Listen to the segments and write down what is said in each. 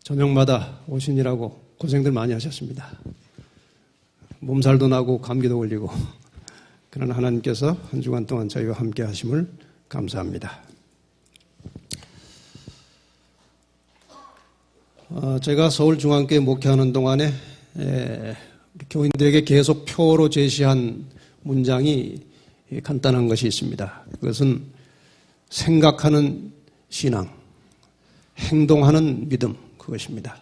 저녁마다 오시느라고 고생들 많이 하셨습니다. 몸살도 나고 감기도 걸리고 그러나 하나님께서 한 주간 동안 저희와 함께 하심을 감사합니다. 제가 서울중앙교회 목회하는 동안에 우리 교인들에게 계속 표로 제시한 문장이 간단한 것이 있습니다. 그것은 생각하는 신앙, 행동하는 믿음, 그것입니다.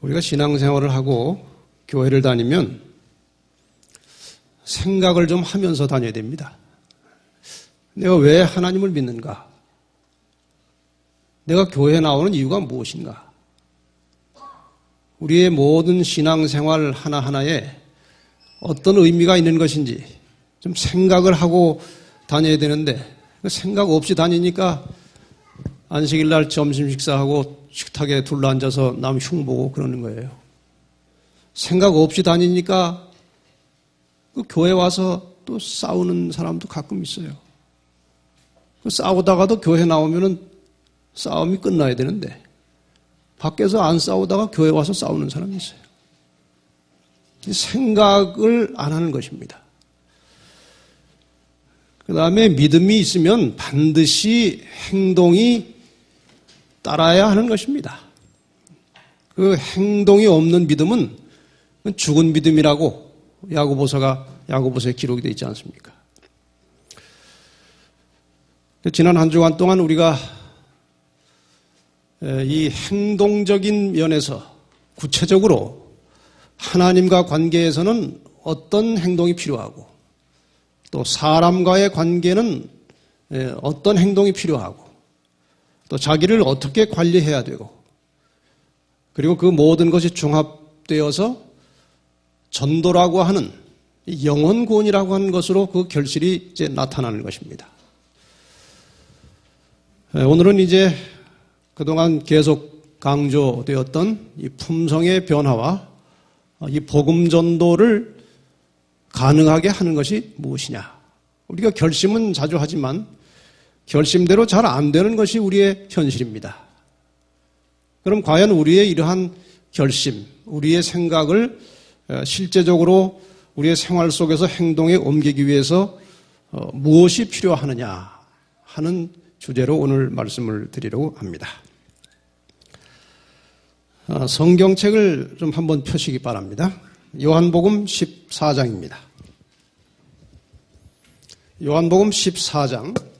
우리가 신앙생활을 하고 교회를 다니면 생각을 좀 하면서 다녀야 됩니다. 내가 왜 하나님을 믿는가? 내가 교회에 나오는 이유가 무엇인가? 우리의 모든 신앙생활 하나하나에 어떤 의미가 있는 것인지 좀 생각을 하고 다녀야 되는데 생각 없이 다니니까 안식일 날 점심 식사하고 식탁에 둘러앉아서 남 흉보고 그러는 거예요. 생각 없이 다니니까 그 교회 와서 또 싸우는 사람도 가끔 있어요. 싸우다가도 교회 나오면은 싸움이 끝나야 되는데 밖에서 안 싸우다가 교회 와서 싸우는 사람이 있어요. 생각을 안 하는 것입니다. 그 다음에 믿음이 있으면 반드시 행동이 따라야 하는 것입니다. 그 행동이 없는 믿음은 죽은 믿음이라고 야고보서에 기록이 되어 있지 않습니까? 지난 한 주간 동안 우리가 이 행동적인 면에서 구체적으로 하나님과 관계에서는 어떤 행동이 필요하고 또 사람과의 관계는 어떤 행동이 필요하고 또 자기를 어떻게 관리해야 되고 그리고 그 모든 것이 종합되어서 전도라고 하는 영혼 구원이라고 하는 것으로 그 결실이 이제 나타나는 것입니다. 오늘은 이제 그동안 계속 강조되었던 이 품성의 변화와 이 복음 전도를 가능하게 하는 것이 무엇이냐. 우리가 결심은 자주 하지만 결심대로 잘 안 되는 것이 우리의 현실입니다. 그럼 과연 우리의 이러한 결심, 우리의 생각을 실제적으로 우리의 생활 속에서 행동에 옮기기 위해서 무엇이 필요하느냐 하는 주제로 오늘 말씀을 드리려고 합니다. 성경책을 좀 한번 펴시기 바랍니다. 요한복음 14장입니다. 요한복음 14장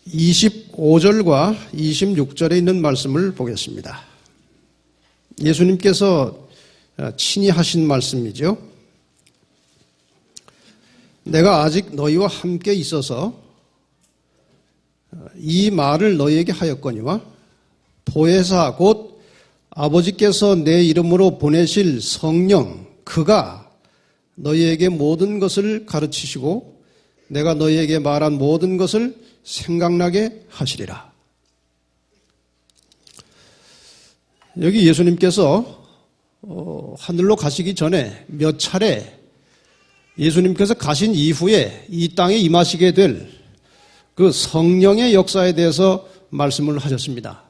25절과 26절에 있는 말씀을 보겠습니다. 예수님께서 친히 하신 말씀이죠. 내가 아직 너희와 함께 있어서 이 말을 너희에게 하였거니와 보혜사 곧 아버지께서 내 이름으로 보내실 성령 그가 너희에게 모든 것을 가르치시고 내가 너희에게 말한 모든 것을 생각나게 하시리라. 여기 예수님께서 하늘로 가시기 전에 몇 차례 예수님께서 가신 이후에 이 땅에 임하시게 될 그 성령의 역사에 대해서 말씀을 하셨습니다.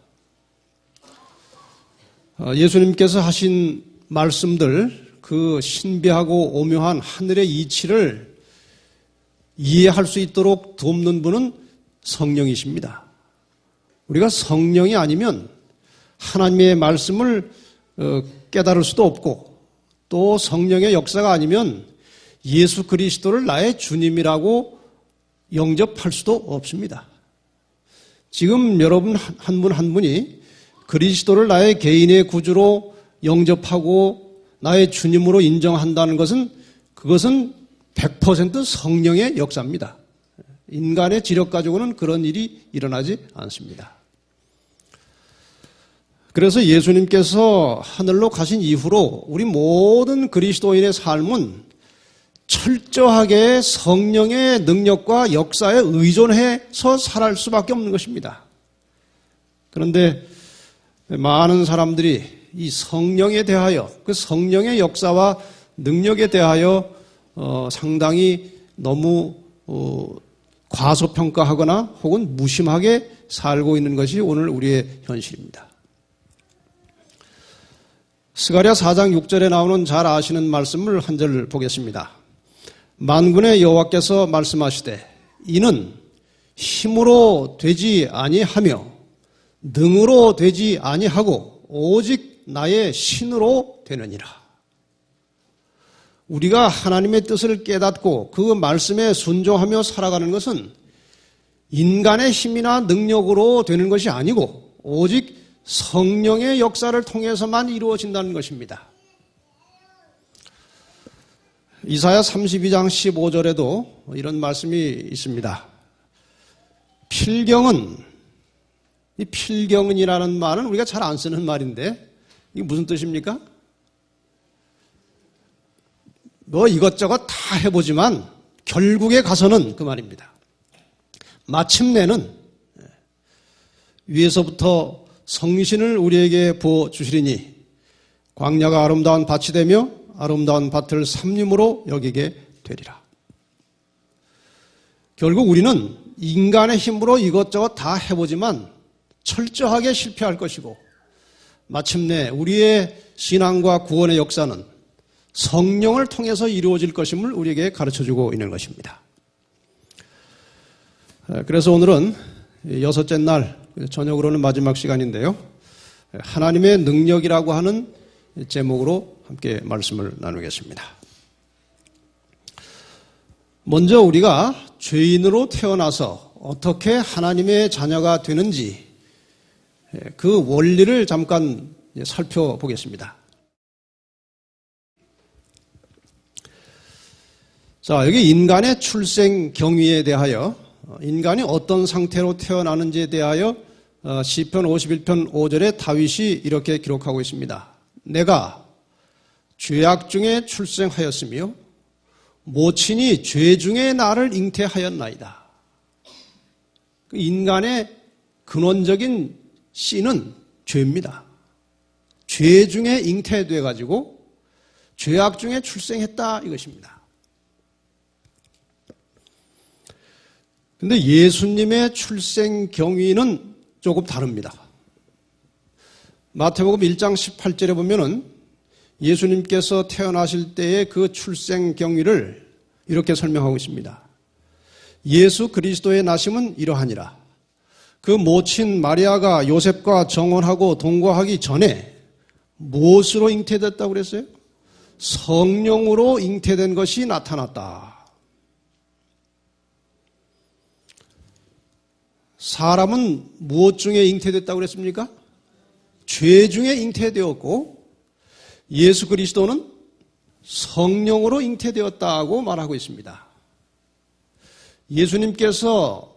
예수님께서 하신 말씀들, 그 신비하고 오묘한 하늘의 이치를 이해할 수 있도록 돕는 분은 성령이십니다. 우리가 성령이 아니면 하나님의 말씀을 깨달을 수도 없고 또 성령의 역사가 아니면 예수 그리스도를 나의 주님이라고 영접할 수도 없습니다. 지금 여러분 한 분 한 분이 그리스도를 나의 개인의 구주로 영접하고 나의 주님으로 인정한다는 것은 그것은 100% 성령의 역사입니다. 인간의 지력 가지고는 그런 일이 일어나지 않습니다. 그래서 예수님께서 하늘로 가신 이후로 우리 모든 그리스도인의 삶은 철저하게 성령의 능력과 역사에 의존해서 살아갈 수밖에 없는 것입니다. 그런데 많은 사람들이 이 성령에 대하여 그 성령의 역사와 능력에 대하여 상당히 너무 과소평가하거나 혹은 무심하게 살고 있는 것이 오늘 우리의 현실입니다. 스가랴 4장 6절에 나오는 잘 아시는 말씀을 한 절 보겠습니다. 만군의 여호와께서 말씀하시되 이는 힘으로 되지 아니하며 능으로 되지 아니하고 오직 나의 신으로 되느니라. 우리가 하나님의 뜻을 깨닫고 그 말씀에 순종하며 살아가는 것은 인간의 힘이나 능력으로 되는 것이 아니고 오직 성령의 역사를 통해서만 이루어진다는 것입니다. 이사야 32장 15절에도 이런 말씀이 있습니다. 필경은, 이 필경은이라는 말은 우리가 잘 안 쓰는 말인데 이게 무슨 뜻입니까? 뭐 이것저것 다 해보지만 결국에 가서는 그 말입니다. 마침내는 위에서부터 성신을 우리에게 부어주시리니 광야가 아름다운 밭이 되며 아름다운 밭을 삼림으로 여기게 되리라. 결국 우리는 인간의 힘으로 이것저것 다 해보지만 철저하게 실패할 것이고 마침내 우리의 신앙과 구원의 역사는 성령을 통해서 이루어질 것임을 우리에게 가르쳐주고 있는 것입니다. 그래서 오늘은 여섯째 날 저녁으로는 마지막 시간인데요. 하나님의 능력이라고 하는 제목으로 함께 말씀을 나누겠습니다. 먼저 우리가 죄인으로 태어나서 어떻게 하나님의 자녀가 되는지 그 원리를 잠깐 살펴보겠습니다. 자, 여기 인간의 출생 경위에 대하여 인간이 어떤 상태로 태어나는지에 대하여 시편 51편 5절에 다윗이 이렇게 기록하고 있습니다. 내가 죄악 중에 출생하였으며 모친이 죄 중에 나를 잉태하였나이다. 인간의 근원적인 씨는 죄입니다. 죄 중에 잉태돼 가지고 죄악 중에 출생했다 이것입니다. 근데 예수님의 출생 경위는 조금 다릅니다. 마태복음 1장 18절에 보면은 예수님께서 태어나실 때의 그 출생 경위를 이렇게 설명하고 있습니다. 예수 그리스도의 나심은 이러하니라. 그 모친 마리아가 요셉과 정혼하고 동거하기 전에 무엇으로 잉태됐다고 그랬어요? 성령으로 잉태된 것이 나타났다. 사람은 무엇 중에 잉태됐다고 그랬습니까? 죄 중에 잉태되었고 예수 그리스도는 성령으로 잉태되었다고 말하고 있습니다. 예수님께서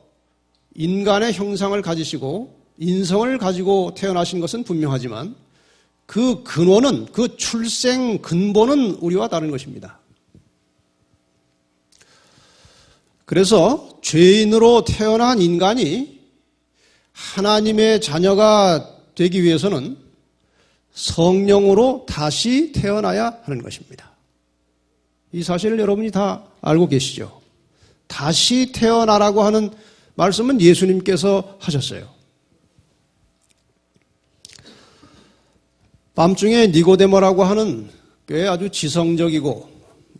인간의 형상을 가지시고 인성을 가지고 태어나신 것은 분명하지만 그 근원은, 그 출생 근본은 우리와 다른 것입니다. 그래서 죄인으로 태어난 인간이 하나님의 자녀가 되기 위해서는 성령으로 다시 태어나야 하는 것입니다. 이 사실을 여러분이 다 알고 계시죠? 다시 태어나라고 하는 말씀은 예수님께서 하셨어요. 밤중에 니고데모라고 하는 꽤 아주 지성적이고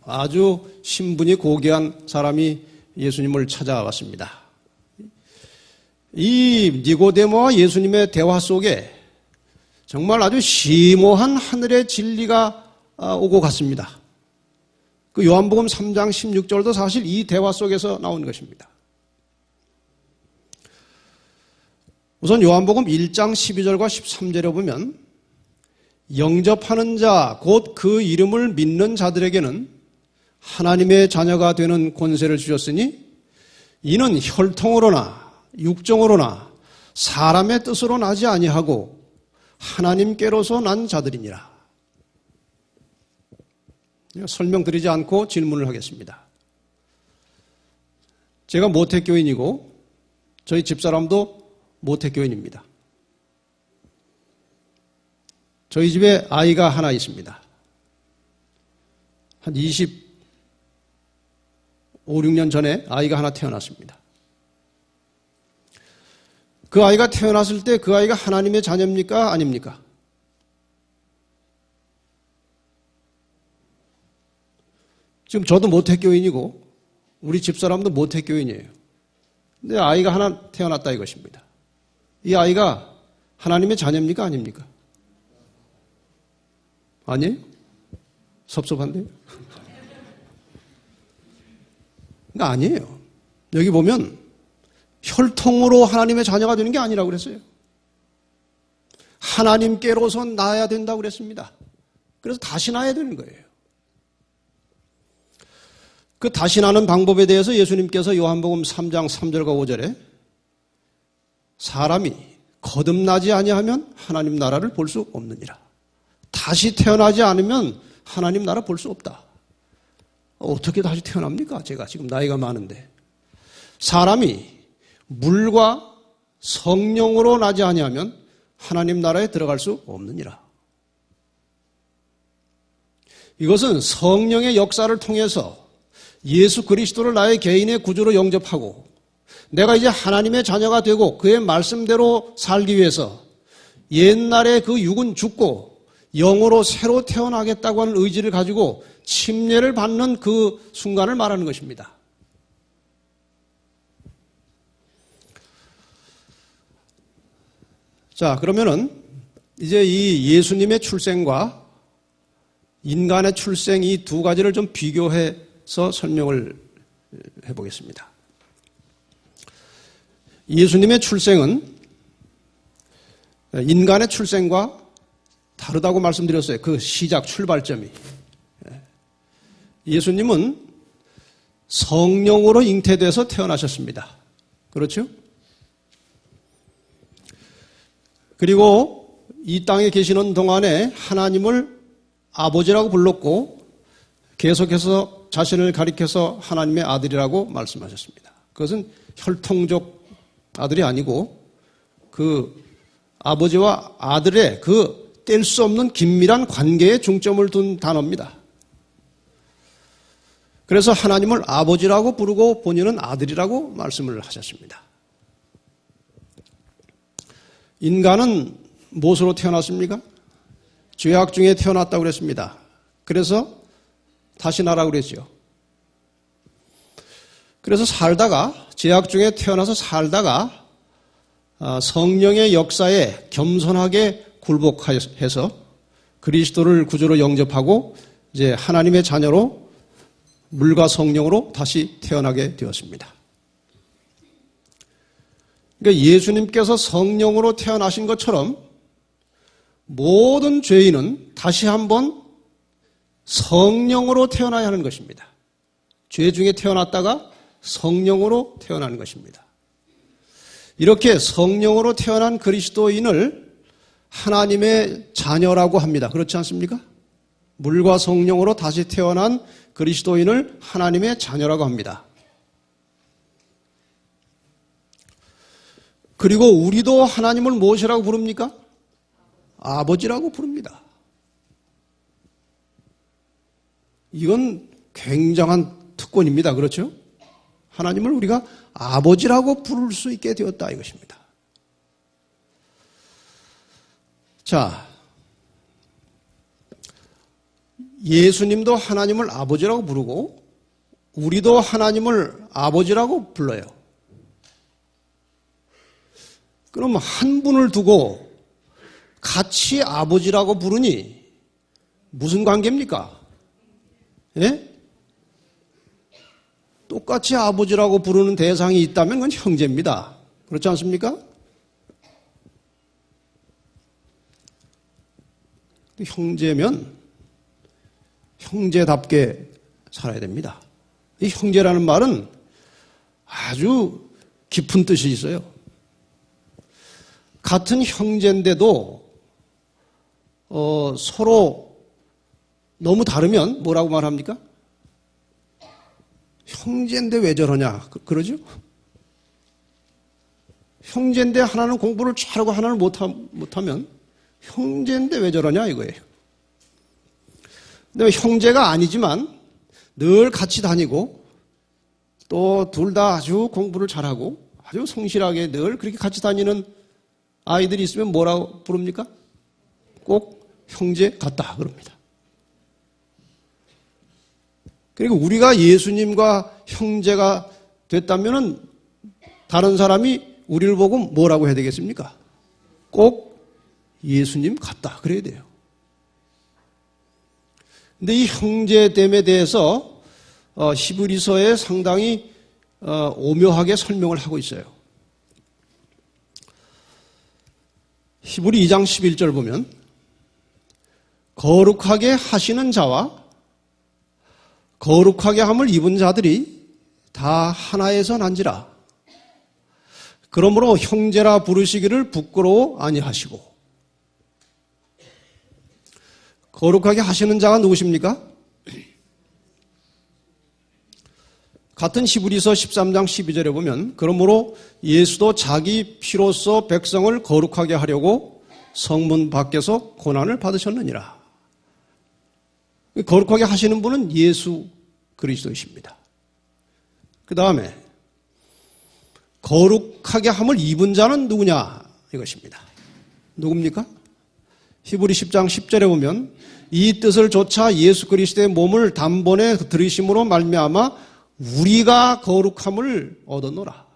아주 신분이 고귀한 사람이 예수님을 찾아왔습니다. 이 니고데모와 예수님의 대화 속에 정말 아주 심오한 하늘의 진리가 오고 갔습니다. 그 요한복음 3장 16절도 사실 이 대화 속에서 나온 것입니다. 우선 요한복음 1장 12절과 13절에 보면 영접하는 자, 곧 그 이름을 믿는 자들에게는 하나님의 자녀가 되는 권세를 주셨으니 이는 혈통으로나 육정으로나 사람의 뜻으로 나지 아니하고 하나님께로서 난 자들이니라. 설명드리지 않고 질문을 하겠습니다. 제가 모태교인이고 저희 집사람도 모태교인입니다. 저희 집에 아이가 하나 있습니다. 한 25, 6년 전에 아이가 하나 태어났습니다. 그 아이가 태어났을 때 그 아이가 하나님의 자녀입니까? 아닙니까? 지금 저도 모태교인이고 우리 집사람도 모태교인이에요. 근데 아이가 하나 태어났다 이것입니다. 이 아이가 하나님의 자녀입니까? 아닙니까? 아니에요? 섭섭한데요? 그러니까 아니에요. 여기 보면 혈통으로 하나님의 자녀가 되는 게 아니라고 그랬어요. 하나님께로서 낳아야 된다고 그랬습니다. 그래서 다시 낳아야 되는 거예요. 그 다시 낳는 방법에 대해서 예수님께서 요한복음 3장 3절과 5절에 사람이 거듭나지 아니하면 하나님 나라를 볼 수 없느니라. 다시 태어나지 않으면 하나님 나라 볼 수 없다. 어떻게 다시 태어납니까? 제가 지금 나이가 많은데. 사람이 물과 성령으로 나지 아니하면 하나님 나라에 들어갈 수 없느니라. 이것은 성령의 역사를 통해서 예수 그리스도를 나의 개인의 구주로 영접하고 내가 이제 하나님의 자녀가 되고 그의 말씀대로 살기 위해서 옛날에 그 육은 죽고 영으로 새로 태어나겠다고 하는 의지를 가지고 침례를 받는 그 순간을 말하는 것입니다. 자, 그러면은 이제 이 예수님의 출생과 인간의 출생 이 두 가지를 좀 비교해서 설명을 해보겠습니다. 예수님의 출생은 인간의 출생과 다르다고 말씀드렸어요. 그 시작, 출발점이. 예수님은 성령으로 잉태돼서 태어나셨습니다. 그렇죠? 그리고 이 땅에 계시는 동안에 하나님을 아버지라고 불렀고 계속해서 자신을 가리켜서 하나님의 아들이라고 말씀하셨습니다. 그것은 혈통적 아들이 아니고 그 아버지와 아들의 그 뗄 수 없는 긴밀한 관계에 중점을 둔 단어입니다. 그래서 하나님을 아버지라고 부르고 본인은 아들이라고 말씀을 하셨습니다. 인간은 무엇으로 태어났습니까? 죄악 중에 태어났다고 그랬습니다. 그래서 다시 나라고 그랬죠. 그래서 살다가 죄악 중에 태어나서 살다가 성령의 역사에 겸손하게 굴복해서 그리스도를 구주로 영접하고 이제 하나님의 자녀로 물과 성령으로 다시 태어나게 되었습니다. 그러니까 예수님께서 성령으로 태어나신 것처럼 모든 죄인은 다시 한번 성령으로 태어나야 하는 것입니다. 죄 중에 태어났다가 성령으로 태어나는 것입니다. 이렇게 성령으로 태어난 그리스도인을 하나님의 자녀라고 합니다. 그렇지 않습니까? 물과 성령으로 다시 태어난 그리스도인을 하나님의 자녀라고 합니다. 그리고 우리도 하나님을 무엇이라고 부릅니까? 아버지라고 부릅니다. 이건 굉장한 특권입니다. 그렇죠? 하나님을 우리가 아버지라고 부를 수 있게 되었다 이것입니다. 자, 예수님도 하나님을 아버지라고 부르고 우리도 하나님을 아버지라고 불러요. 그럼 한 분을 두고 같이 아버지라고 부르니 무슨 관계입니까? 예? 똑같이 아버지라고 부르는 대상이 있다면 그건 형제입니다. 그렇지 않습니까? 형제면 형제답게 살아야 됩니다. 이 형제라는 말은 아주 깊은 뜻이 있어요. 같은 형제인데도 서로 너무 다르면 뭐라고 말합니까? 형제인데 왜 저러냐 그러죠? 형제인데 하나는 공부를 잘하고 하나는 못하면 형제인데 왜 저러냐 이거예요. 근데 형제가 아니지만 늘 같이 다니고 또 둘 다 아주 공부를 잘하고 아주 성실하게 늘 그렇게 같이 다니는 아이들이 있으면 뭐라고 부릅니까? 꼭 형제 같다 그럽니다. 그리고 우리가 예수님과 형제가 됐다면은 다른 사람이 우리를 보고 뭐라고 해야 되겠습니까? 꼭 예수님 같다 그래야 돼요. 근데 이 형제됨에 대해서 히브리서에 상당히 오묘하게 설명을 하고 있어요. 히브리 2장 11절 보면 거룩하게 하시는 자와 거룩하게 함을 입은 자들이 다 하나에서 난지라. 그러므로 형제라 부르시기를 부끄러워 아니하시고. 거룩하게 하시는 자가 누구십니까? 같은 히브리서 13장 12절에 보면 그러므로 예수도 자기 피로써 백성을 거룩하게 하려고 성문 밖에서 고난을 받으셨느니라. 거룩하게 하시는 분은 예수 그리스도이십니다. 그 다음에 거룩하게 함을 입은 자는 누구냐 이것입니다. 누굽니까? 히브리 10장 10절에 보면 이 뜻을 조차 예수 그리스도의 몸을 단번에 들이심으로 말미암아 우리가 거룩함을 얻었노라.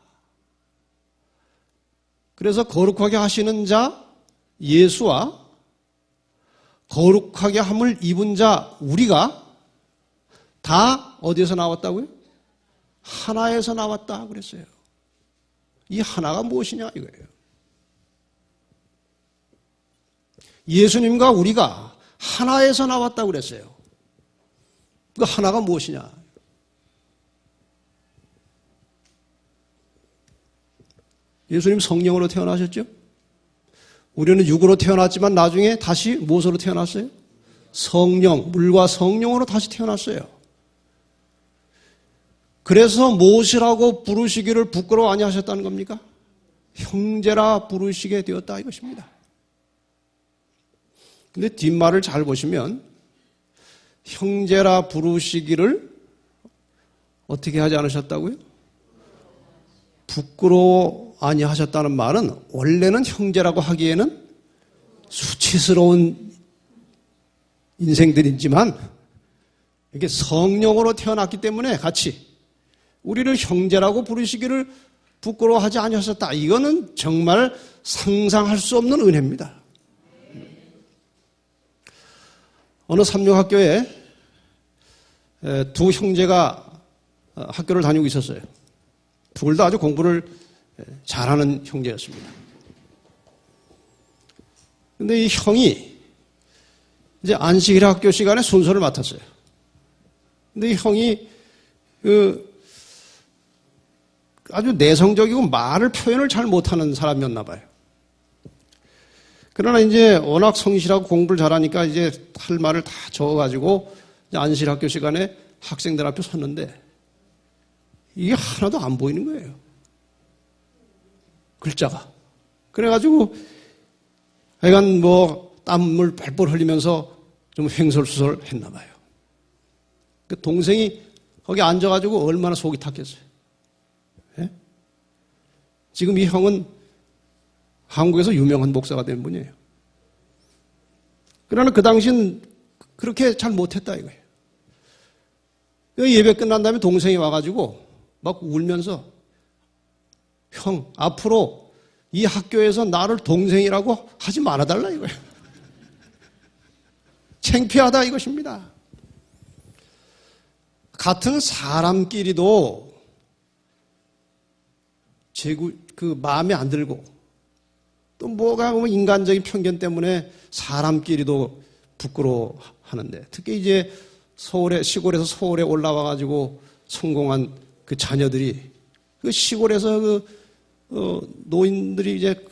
그래서 거룩하게 하시는 자 예수와 거룩하게 함을 입은 자 우리가 다 어디에서 나왔다고요? 하나에서 나왔다 그랬어요. 이 하나가 무엇이냐 이거예요. 예수님과 우리가 하나에서 나왔다고 그랬어요. 그 하나가 무엇이냐? 예수님 성령으로 태어나셨죠? 우리는 육으로 태어났지만 나중에 다시 무엇으로 태어났어요? 성령, 물과 성령으로 다시 태어났어요. 그래서 무엇이라고 부르시기를 부끄러워 아니하셨다는 겁니까? 형제라 부르시게 되었다 이것입니다. 근데 뒷말을 잘 보시면 형제라 부르시기를 어떻게 하지 않으셨다고요? 부끄러워 아니하셨다는 말은 원래는 형제라고 하기에는 수치스러운 인생들이지만 이게 성령으로 태어났기 때문에 같이 우리를 형제라고 부르시기를 부끄러워하지 아니하셨다. 이거는 정말 상상할 수 없는 은혜입니다. 어느 삼육학교에 두 형제가 학교를 다니고 있었어요. 둘 다 아주 공부를 잘하는 형제였습니다. 근데 이 형이 이제 안식일 학교 시간에 순서를 맡았어요. 근데 이 형이 아주 내성적이고 말을 표현을 잘 못하는 사람이었나 봐요. 그러나 이제 워낙 성실하고 공부를 잘하니까 이제 할 말을 다 적어가지고 안식일 학교 시간에 학생들 앞에 섰는데 이게 하나도 안 보이는 거예요. 글자가. 그래가지고 하여간 뭐 땀을 뻘뻘 흘리면서 좀 횡설수설 했나 봐요. 그 동생이 거기 앉아가지고 얼마나 속이 탔겠어요. 예? 지금 이 형은 한국에서 유명한 목사가 된 분이에요. 그러나 그 당시엔 그렇게 잘 못했다 이거예요. 예배 끝난 다음에 동생이 와가지고 막 울면서 형, 앞으로 이 학교에서 나를 동생이라고 하지 말아달라 이거예요. 창피하다 이것입니다. 같은 사람끼리도 마음에 안 들고 또 뭐가 인간적인 편견 때문에 사람끼리도 부끄러워하는데 특히 이제 시골에서 서울에 올라와가지고 성공한 그 자녀들이 그 시골에서 노인들이 이제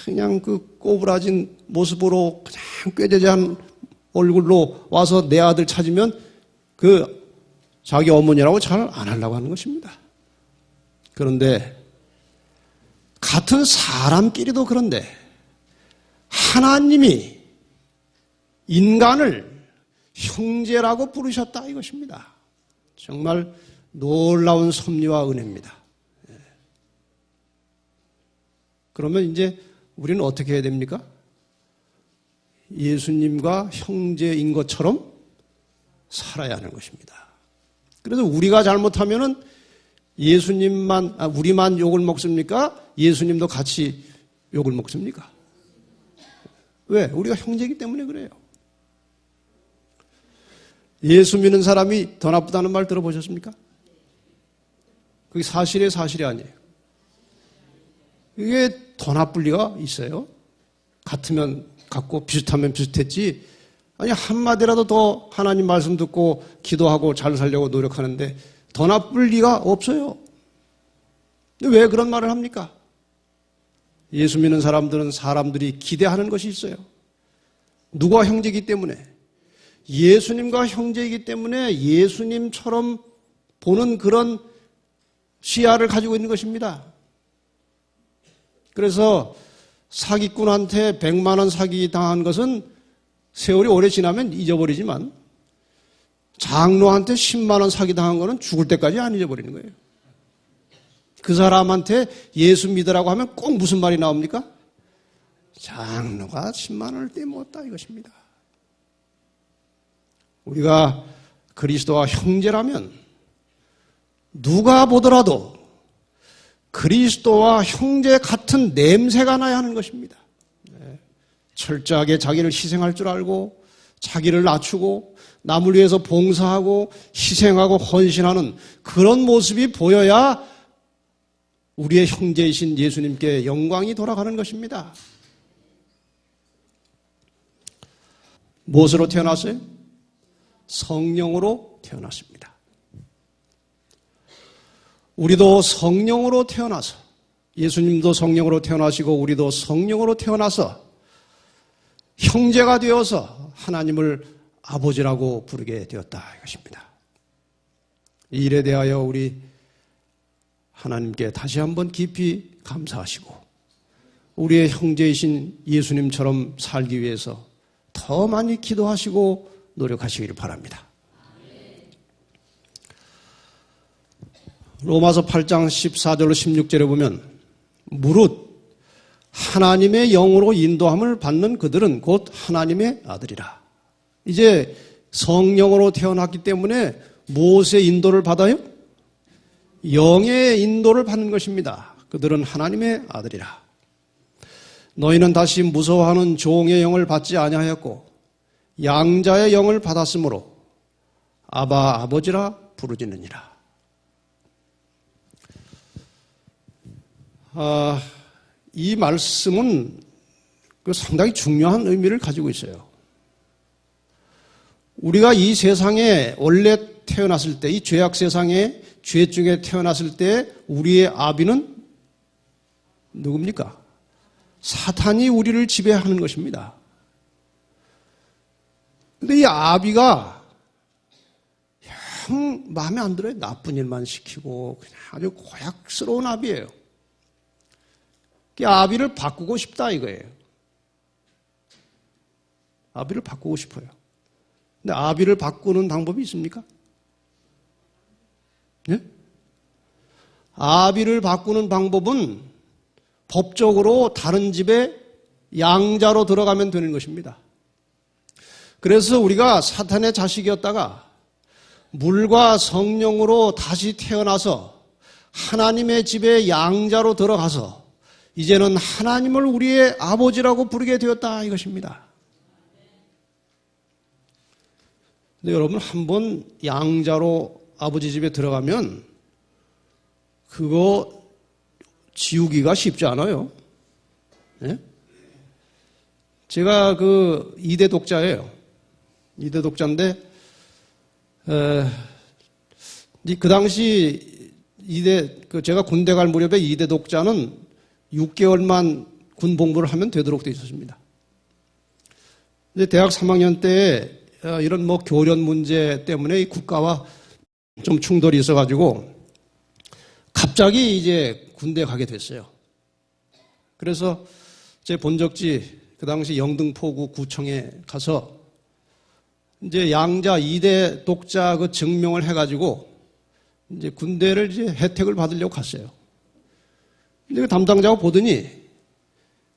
그냥 그 꼬부라진 모습으로 그냥 꾀죄죄한 얼굴로 와서 내 아들 찾으면 그 자기 어머니라고 잘 안 하려고 하는 것입니다. 그런데 같은 사람끼리도 그런데 하나님이 인간을 형제라고 부르셨다 이것입니다. 정말 놀라운 섭리와 은혜입니다. 그러면 이제 우리는 어떻게 해야 됩니까? 예수님과 형제인 것처럼 살아야 하는 것입니다. 그래서 우리가 잘못하면은 우리만 욕을 먹습니까? 예수님도 같이 욕을 먹습니까? 왜? 우리가 형제이기 때문에 그래요. 예수 믿는 사람이 더 나쁘다는 말 들어보셨습니까? 그게 사실이에요, 사실이 아니에요? 이게 더 나쁠 리가 있어요? 같으면 같고 비슷하면 비슷했지. 아니 한마디라도 더 하나님 말씀 듣고 기도하고 잘 살려고 노력하는데 더 나쁠 리가 없어요. 왜 그런 말을 합니까? 예수 믿는 사람들은 사람들이 기대하는 것이 있어요. 누가 형제이기 때문에? 예수님과 형제이기 때문에 예수님처럼 보는 그런 시야를 가지고 있는 것입니다. 그래서 사기꾼한테 100만 원 사기 당한 것은 세월이 오래 지나면 잊어버리지만 장로한테 10만 원 사기 당한 것은 죽을 때까지 안 잊어버리는 거예요. 그 사람한테 예수 믿으라고 하면 꼭 무슨 말이 나옵니까? 장로가 10만 원을 떼먹었다 이것입니다. 우리가 그리스도와 형제라면 누가 보더라도 그리스도와 형제 같은 냄새가 나야 하는 것입니다. 철저하게 자기를 희생할 줄 알고 자기를 낮추고 남을 위해서 봉사하고 희생하고 헌신하는 그런 모습이 보여야 우리의 형제이신 예수님께 영광이 돌아가는 것입니다. 무엇으로 태어났어요? 성령으로 태어났습니다. 우리도 성령으로 태어나서 예수님도 성령으로 태어나시고 우리도 성령으로 태어나서 형제가 되어서 하나님을 아버지라고 부르게 되었다 이것입니다. 이 일에 대하여 우리 하나님께 다시 한번 깊이 감사하시고 우리의 형제이신 예수님처럼 살기 위해서 더 많이 기도하시고 노력하시기를 바랍니다. 로마서 8장 14절로 16절에 보면 무릇 하나님의 영으로 인도함을 받는 그들은 곧 하나님의 아들이라. 이제 성령으로 태어났기 때문에 무엇의 인도를 받아요? 영의 인도를 받는 것입니다. 그들은 하나님의 아들이라. 너희는 다시 무서워하는 종의 영을 받지 아니하였고 양자의 영을 받았으므로 아바 아버지라 부르짖느니라. 이 말씀은 상당히 중요한 의미를 가지고 있어요. 우리가 이 세상에 원래 태어났을 때, 이 죄악 세상에 죄 중에 태어났을 때 우리의 아비는 누굽니까? 사탄이 우리를 지배하는 것입니다. 근데 이 아비가 영 마음에 안 들어요. 나쁜 일만 시키고 그냥 아주 고약스러운 아비예요. 그 아비를 바꾸고 싶다 이거예요. 아비를 바꾸고 싶어요. 근데 아비를 바꾸는 방법이 있습니까? 예? 아비를 바꾸는 방법은 법적으로 다른 집에 양자로 들어가면 되는 것입니다. 그래서 우리가 사탄의 자식이었다가 물과 성령으로 다시 태어나서 하나님의 집에 양자로 들어가서 이제는 하나님을 우리의 아버지라고 부르게 되었다 이것입니다. 근데 여러분 한번 양자로 아버지 집에 들어가면 그거 지우기가 쉽지 않아요. 네? 제가 그 2대 독자예요. 2대 독자인데 그 당시 제가 군대 갈 무렵에 2대 독자는 6개월만 군 복무를 하면 되도록 되어 있었습니다. 근데 대학 3학년 때 이런 교련 문제 때문에 국가와 좀 충돌이 있어가지고 갑자기 이제 군대 가게 됐어요. 그래서 제 본적지 그 당시 영등포구 구청에 가서 이제 양자 2대 독자 그 증명을 해가지고 이제 군대를 이제 혜택을 받으려고 갔어요. 근데 그 담당자가 보더니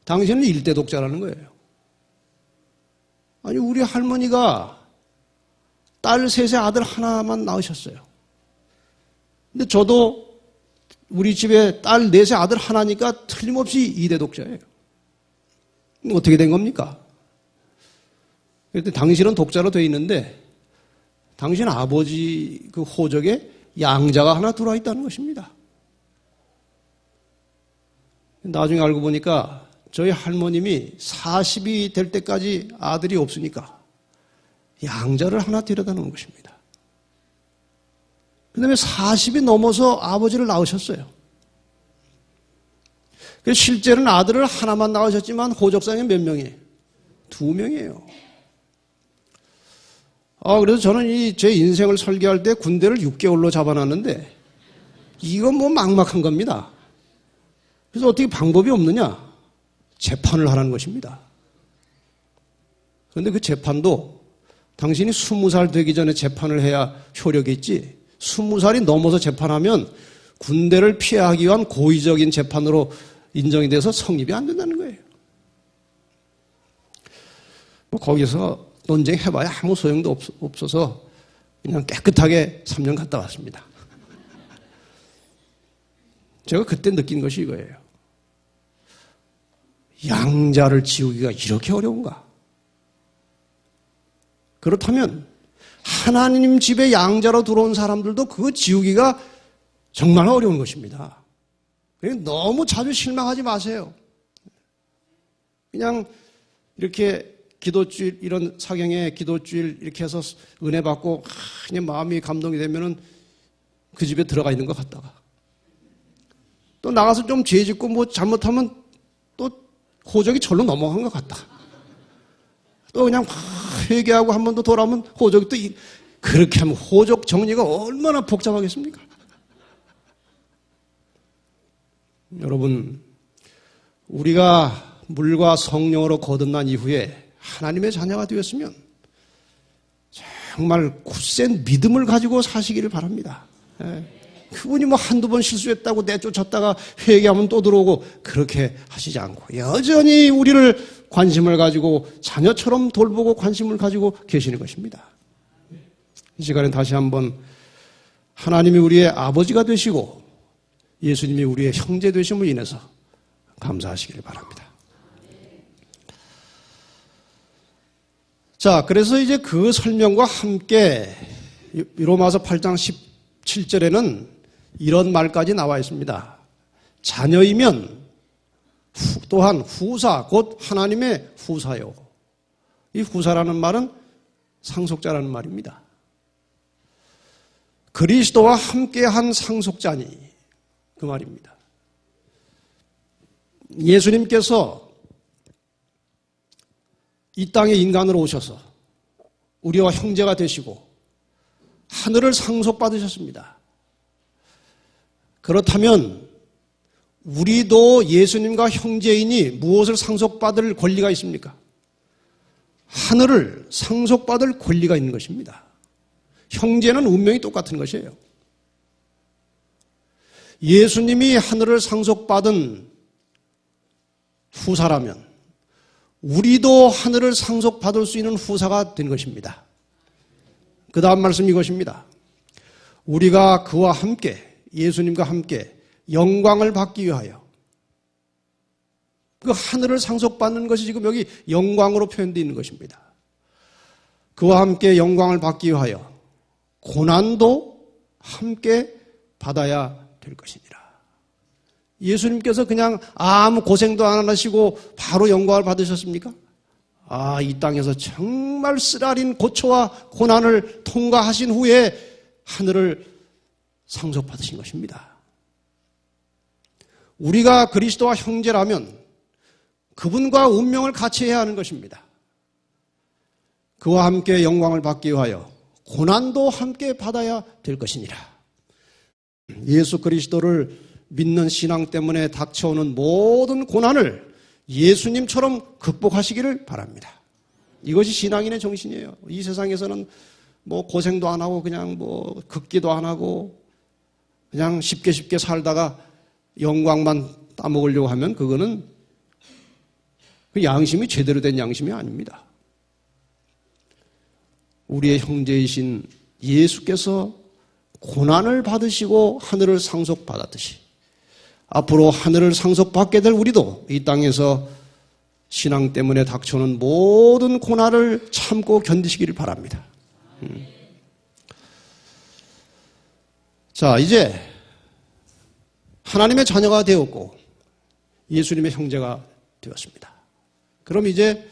당신은 일대 독자라는 거예요. 아니, 우리 할머니가 딸 셋의 아들 하나만 낳으셨어요. 근데 저도 우리 집에 딸 넷의 아들 하나니까 틀림없이 이대 독자예요. 어떻게 된 겁니까? 그런데 당신은 독자로 되어 있는데 당신 아버지 그 호적에 양자가 하나 들어와 있다는 것입니다. 나중에 알고 보니까 저희 할머님이 40이 될 때까지 아들이 없으니까 양자를 하나 데려다 놓은 것입니다. 그 다음에 40이 넘어서 아버지를 낳으셨어요. 실제로는 아들을 하나만 낳으셨지만 호적상에 몇 명이에요? 2명이에요. 그래서 저는 제 인생을 설계할 때 군대를 6개월로 잡아놨는데 이건 뭐 막막한 겁니다. 그래서 어떻게 방법이 없느냐? 재판을 하라는 것입니다. 그런데 그 재판도 당신이 20살 되기 전에 재판을 해야 효력이 있지 20살이 넘어서 재판하면 군대를 피하기 위한 고의적인 재판으로 인정이 돼서 성립이 안 된다는 거예요. 거기서 논쟁해봐야 아무 소용도 없어서 그냥 깨끗하게 3년 갔다 왔습니다. 제가 그때 느낀 것이 이거예요. 양자를 지우기가 이렇게 어려운가? 그렇다면 하나님 집에 양자로 들어온 사람들도 그거 지우기가 정말 어려운 것입니다. 너무 자주 실망하지 마세요. 그냥 이렇게 기도주일, 이런 사경에 기도주일 이렇게 해서 은혜 받고 그냥 마음이 감동이 되면은 그 집에 들어가 있는 것 같다가 또 나가서 좀 죄 짓고 뭐 잘못하면 또 호적이 절로 넘어간 것 같다. 또 그냥 막 회개하고 한 번 더 돌아오면 호적이 또 그렇게 하면 호적 정리가 얼마나 복잡하겠습니까? 여러분, 우리가 물과 성령으로 거듭난 이후에 하나님의 자녀가 되었으면 정말 굳센 믿음을 가지고 사시기를 바랍니다. 그분이 뭐 한두 번 실수했다고 내쫓았다가 회개하면 또 들어오고 그렇게 하시지 않고 여전히 우리를 관심을 가지고 자녀처럼 돌보고 관심을 가지고 계시는 것입니다. 이 시간에 다시 한번 하나님이 우리의 아버지가 되시고 예수님이 우리의 형제 되심으로 인해서 감사하시기를 바랍니다. 자, 그래서 이제 그 설명과 함께 로마서 8장 17절에는 이런 말까지 나와 있습니다. 자녀이면 또한 후사, 곧 하나님의 후사요. 이 후사라는 말은 상속자라는 말입니다. 그리스도와 함께한 상속자니 그 말입니다. 예수님께서 이 땅에 인간으로 오셔서 우리와 형제가 되시고 하늘을 상속받으셨습니다. 그렇다면 우리도 예수님과 형제이니 무엇을 상속받을 권리가 있습니까? 하늘을 상속받을 권리가 있는 것입니다. 형제는 운명이 똑같은 것이에요. 예수님이 하늘을 상속받은 후사라면 우리도 하늘을 상속받을 수 있는 후사가 된 것입니다. 그 다음 말씀 이것입니다. 우리가 그와 함께 예수님과 함께 영광을 받기 위하여 그 하늘을 상속받는 것이 지금 여기 영광으로 표현되어 있는 것입니다. 그와 함께 영광을 받기 위하여 고난도 함께 받아야 될 것이니라. 예수님께서 그냥 아무 고생도 안 하시고 바로 영광을 받으셨습니까? 이 땅에서 정말 쓰라린 고초와 고난을 통과하신 후에 하늘을 상속받으신 것입니다. 우리가 그리스도와 형제라면 그분과 운명을 같이 해야 하는 것입니다. 그와 함께 영광을 받기 위하여 고난도 함께 받아야 될 것이니라. 예수 그리스도를 믿는 신앙 때문에 닥쳐오는 모든 고난을 예수님처럼 극복하시기를 바랍니다. 이것이 신앙인의 정신이에요. 이 세상에서는 뭐 고생도 안 하고 그냥 뭐 걷기도 안 하고 그냥 쉽게 살다가 영광만 따먹으려고 하면 그거는 그 양심이 제대로 된 양심이 아닙니다. 우리의 형제이신 예수께서 고난을 받으시고 하늘을 상속받았듯이 앞으로 하늘을 상속받게 될 우리도 이 땅에서 신앙 때문에 닥쳐오는 모든 고난을 참고 견디시기를 바랍니다. 자, 이제 하나님의 자녀가 되었고 예수님의 형제가 되었습니다. 그럼 이제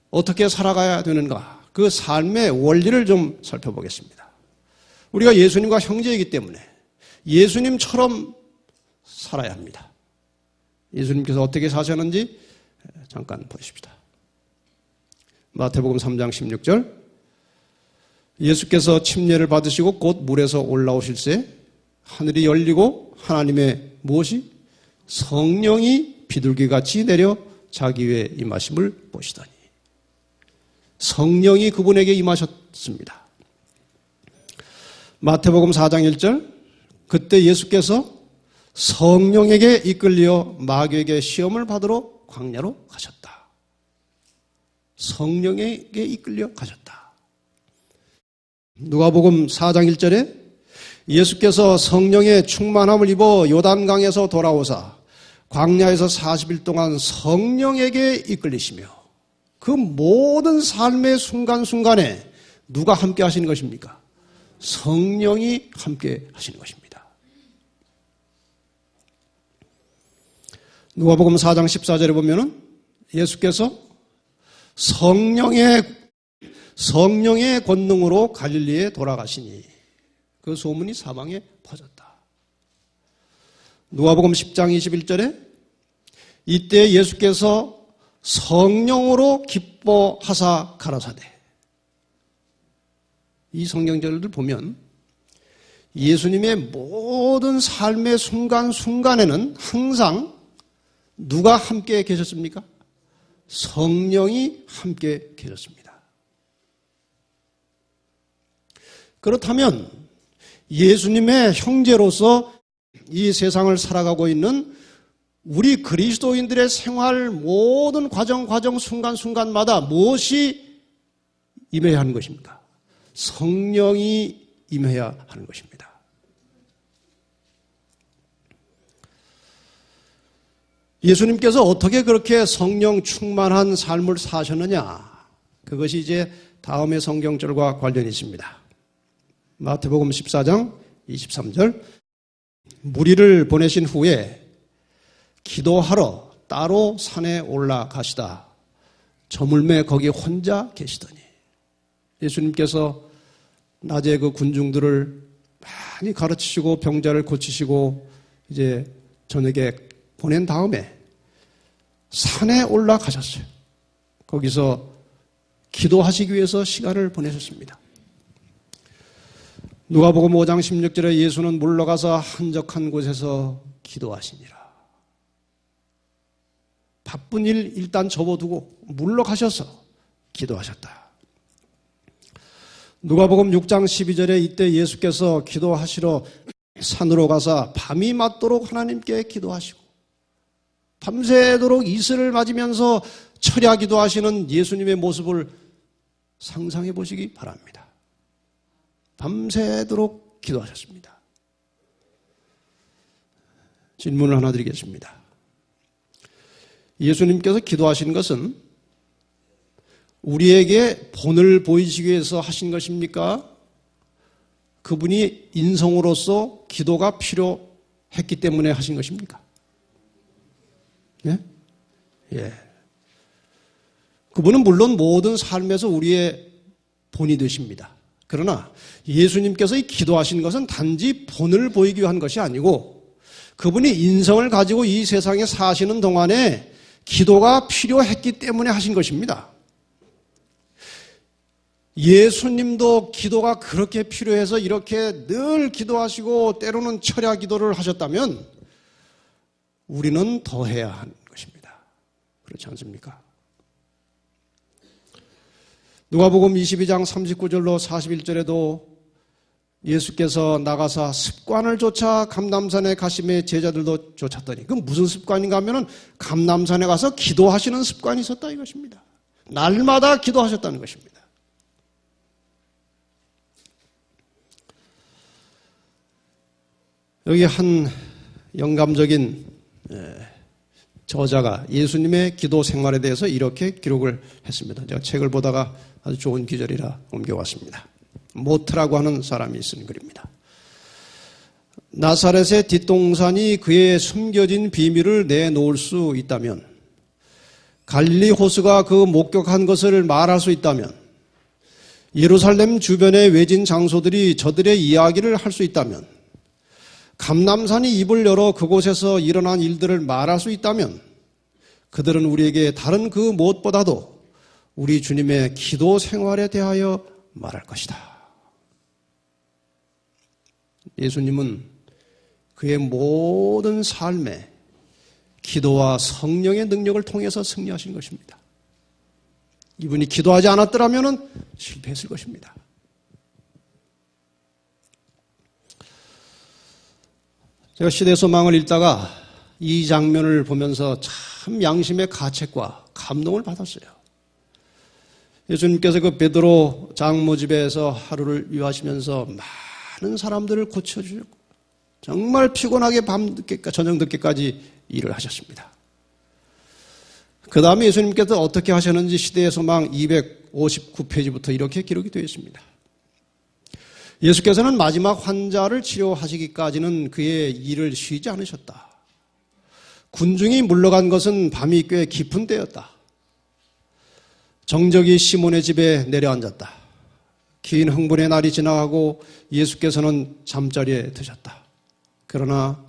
어떻게 살아가야 되는가? 그 삶의 원리를 좀 살펴보겠습니다. 우리가 예수님과 형제이기 때문에 예수님처럼 살아야 합니다. 예수님께서 어떻게 사셨는지 잠깐 보십시다. 마태복음 3장 16절 예수께서 침례를 받으시고 곧 물에서 올라오실새 하늘이 열리고 하나님의 무엇이? 성령이 비둘기같이 내려 자기 위에 임하심을 보시더니 성령이 그분에게 임하셨습니다. 마태복음 4장 1절 그때 예수께서 성령에게 이끌려 마귀에게 시험을 받으러 광야로 가셨다. 성령에게 이끌려 가셨다. 누가복음 4장 1절에 예수께서 성령의 충만함을 입어 요단강에서 돌아오사 광야에서 40일 동안 성령에게 이끌리시며 그 모든 삶의 순간순간에 누가 함께 하시는 것입니까? 성령이 함께 하시는 것입니다. 누가복음 4장 14절에 보면은 예수께서 성령의 권능으로 갈릴리에 돌아가시니 그 소문이 사방에 퍼졌다. 누가복음 10장 21절에 이때 예수께서 성령으로 기뻐하사 가라사대. 이 성경절을 보면 예수님의 모든 삶의 순간순간에는 항상 누가 함께 계셨습니까? 성령이 함께 계셨습니다. 그렇다면 예수님의 형제로서 이 세상을 살아가고 있는 우리 그리스도인들의 생활 모든 과정 순간순간마다 무엇이 임해야 하는 것입니까? 성령이 임해야 하는 것입니다. 예수님께서 어떻게 그렇게 성령 충만한 삶을 사셨느냐? 그것이 이제 다음의 성경절과 관련이 있습니다. 마태복음 14장 23절 무리를 보내신 후에 기도하러 따로 산에 올라가시다. 저물매 거기 혼자 계시더니 예수님께서 낮에 그 군중들을 많이 가르치시고 병자를 고치시고 이제 저녁에 보낸 다음에 산에 올라가셨어요. 거기서 기도하시기 위해서 시간을 보내셨습니다. 누가복음 5장 16절에 예수는 물러가서 한적한 곳에서 기도하시니라. 바쁜 일 일단 접어두고 물러가셔서 기도하셨다. 누가복음 6장 12절에 이때 예수께서 기도하시러 산으로 가서 밤이 맞도록 하나님께 기도하시고 밤새도록 이슬을 맞으면서 철야 기도하시는 예수님의 모습을 상상해 보시기 바랍니다. 밤새도록 기도하셨습니다. 질문을 하나 드리겠습니다. 예수님께서 기도하신 것은 우리에게 본을 보이시기 위해서 하신 것입니까? 그분이 인성으로서 기도가 필요했기 때문에 하신 것입니까? 예? 예. 그분은 물론 모든 삶에서 우리의 본이 되십니다. 그러나 예수님께서 이 기도하신 것은 단지 본을 보이기 위한 것이 아니고 그분이 인성을 가지고 이 세상에 사시는 동안에 기도가 필요했기 때문에 하신 것입니다. 예수님도 기도가 그렇게 필요해서 이렇게 늘 기도하시고 때로는 철야 기도를 하셨다면 우리는 더 해야 하는 것입니다. 그렇지 않습니까? 누가복음 22장 39절로 41절에도 예수께서 나가사 습관을 쫓아 감람산에 가심에 제자들도 쫓았더니 그 무슨 습관인가 하면은 감람산에 가서 기도하시는 습관이 있었다 이것입니다. 날마다 기도하셨다는 것입니다. 여기 한 영감적인 저자가 예수님의 기도 생활에 대해서 이렇게 기록을 했습니다. 제가 책을 보다가 아주 좋은 기절이라 옮겨왔습니다. 모트라고 하는 사람이 쓴 글입니다. 나사렛의 뒷동산이 그의 숨겨진 비밀을 내놓을 수 있다면, 갈릴리 호수가 그 목격한 것을 말할 수 있다면, 예루살렘 주변의 외진 장소들이 저들의 이야기를 할 수 있다면, 감람산이 입을 열어 그곳에서 일어난 일들을 말할 수 있다면 그들은 우리에게 다른 그 무엇보다도 우리 주님의 기도 생활에 대하여 말할 것이다. 예수님은 그의 모든 삶에 기도와 성령의 능력을 통해서 승리하신 것입니다. 이분이 기도하지 않았더라면 실패했을 것입니다. 제가 시대소망을 읽다가 이 장면을 보면서 참 양심의 가책과 감동을 받았어요. 예수님께서 그 베드로 장모 집에서 하루를 유하시면서 많은 사람들을 고쳐주셨고 정말 피곤하게 저녁 늦게까지 일을 하셨습니다. 그 다음에 예수님께서 어떻게 하셨는지 시대소망 259페이지부터 이렇게 기록이 되어 있습니다. 예수께서는 마지막 환자를 치료하시기까지는 그의 일을 쉬지 않으셨다. 군중이 물러간 것은 밤이 꽤 깊은 때였다. 정적이 시몬의 집에 내려앉았다. 긴 흥분의 날이 지나가고 예수께서는 잠자리에 드셨다. 그러나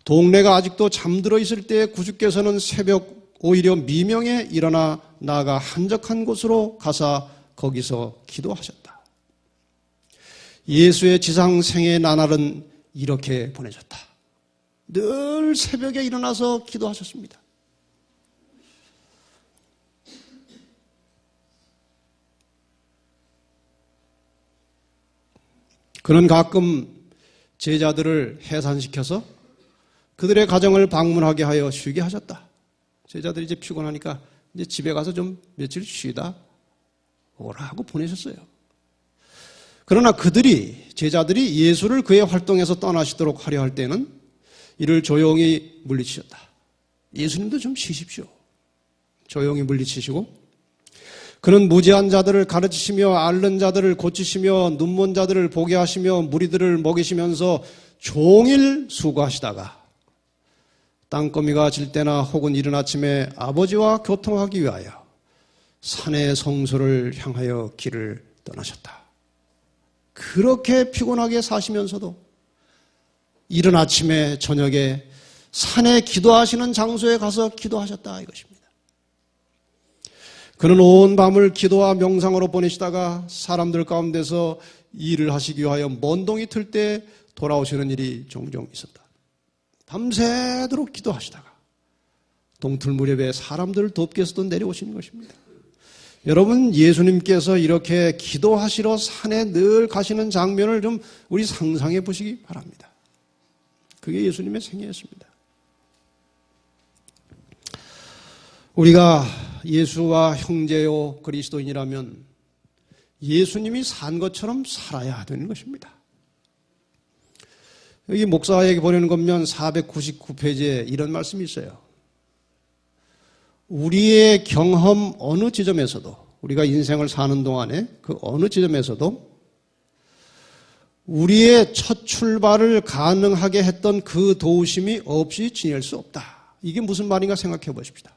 동네가 아직도 잠들어 있을 때 구주께서는 새벽 오히려 미명에 일어나 나아가 한적한 곳으로 가사 거기서 기도하셨다. 예수의 지상생애 나날은 이렇게 보내졌다. 늘 새벽에 일어나서 기도하셨습니다. 그는 가끔 제자들을 해산시켜서 그들의 가정을 방문하게 하여 쉬게 하셨다. 제자들이 이제 피곤하니까 이제 집에 가서 좀 며칠 쉬다 오라고 보내셨어요. 그러나 제자들이 예수를 그의 활동에서 떠나시도록 하려 할 때는 이를 조용히 물리치셨다. 예수님도 좀 쉬십시오. 조용히 물리치시고 그는 무지한 자들을 가르치시며 앓는 자들을 고치시며 눈먼 자들을 보게 하시며 무리들을 먹이시면서 종일 수고하시다가 땅거미가 질 때나 혹은 이른 아침에 아버지와 교통하기 위하여 산의 성소를 향하여 길을 떠나셨다. 그렇게 피곤하게 사시면서도 이른 아침에 저녁에 산에 기도하시는 장소에 가서 기도하셨다 이것입니다. 그는 온 밤을 기도와 명상으로 보내시다가 사람들 가운데서 일을 하시기 위하여 먼동이 틀 때 돌아오시는 일이 종종 있었다. 밤새도록 기도하시다가 동틀 무렵에 사람들을 돕기 위해서도 내려오시는 것입니다. 여러분, 예수님께서 이렇게 기도하시러 산에 늘 가시는 장면을 좀 우리 상상해 보시기 바랍니다. 그게 예수님의 생애였습니다. 우리가 예수와 형제요 그리스도인이라면 예수님이 산 것처럼 살아야 되는 것입니다. 여기 목사에게 보내는 것면 499페이지에 이런 말씀이 있어요. 우리의 경험 어느 지점에서도 우리가 인생을 사는 동안에 그 어느 지점에서도 우리의 첫 출발을 가능하게 했던 그 도우심이 없이 지낼 수 없다. 이게 무슨 말인가 생각해 보십시다.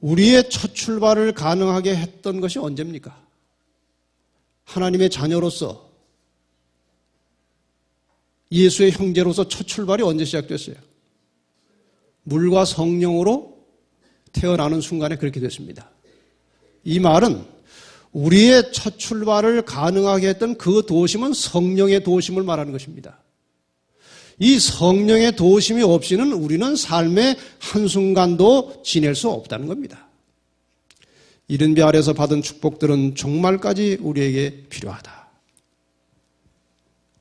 우리의 첫 출발을 가능하게 했던 것이 언제입니까? 하나님의 자녀로서 예수의 형제로서 첫 출발이 언제 시작됐어요? 물과 성령으로 태어나는 순간에 그렇게 됐습니다. 이 말은 우리의 첫 출발을 가능하게 했던 그 도우심은 성령의 도우심을 말하는 것입니다. 이 성령의 도우심이 없이는 우리는 삶의 한순간도 지낼 수 없다는 겁니다. 이른비 아래서 받은 축복들은 종말까지 우리에게 필요하다.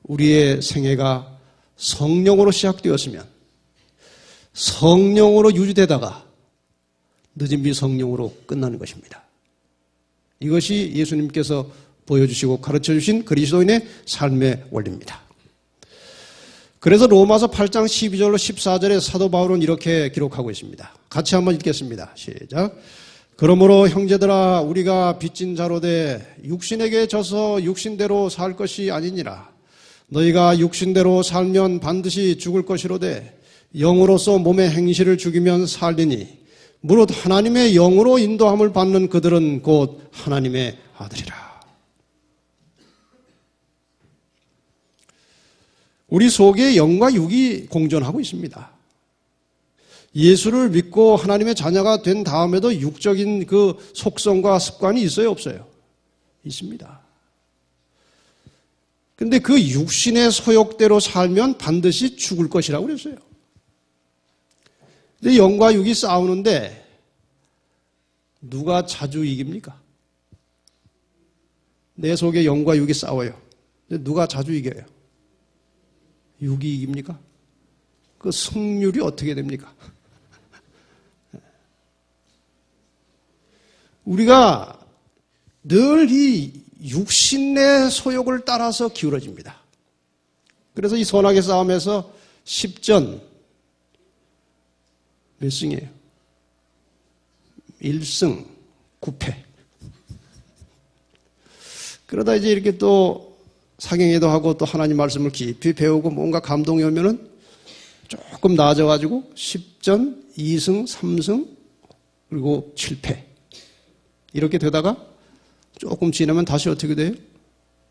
우리의 생애가 성령으로 시작되었으면 성령으로 유지되다가 늦은 비성령으로 끝나는 것입니다. 이것이 예수님께서 보여주시고 가르쳐주신 그리스도인의 삶의 원리입니다. 그래서 로마서 8장 12절로 14절에 사도 바울은 이렇게 기록하고 있습니다. 같이 한번 읽겠습니다. 시작. 그러므로 형제들아 우리가 빚진 자로 돼 육신에게 져서 육신대로 살 것이 아니니라. 너희가 육신대로 살면 반드시 죽을 것이로되 영으로서 몸의 행실을 죽이면 살리니 무릇 하나님의 영으로 인도함을 받는 그들은 곧 하나님의 아들이라. 우리 속에 영과 육이 공존하고 있습니다. 예수를 믿고 하나님의 자녀가 된 다음에도 육적인 그 속성과 습관이 있어요, 없어요? 있습니다. 근데 그 육신의 소욕대로 살면 반드시 죽을 것이라고 그랬어요. 근데 영과 육이 싸우는데 누가 자주 이깁니까? 내 속에 영과 육이 싸워요. 근데 누가 자주 이겨요? 육이 이깁니까? 그 승률이 어떻게 됩니까? 우리가 늘 이 육신의 소욕을 따라서 기울어집니다. 그래서 이 선악의 싸움에서 10전 몇 승이에요? 1승 9패. 그러다 이제 이렇게 또 사경회도 하고 또 하나님 말씀을 깊이 배우고 뭔가 감동이 오면은 조금 나아져가지고 10전 2승 3승 그리고 7패. 이렇게 되다가 조금 지나면 다시 어떻게 돼요?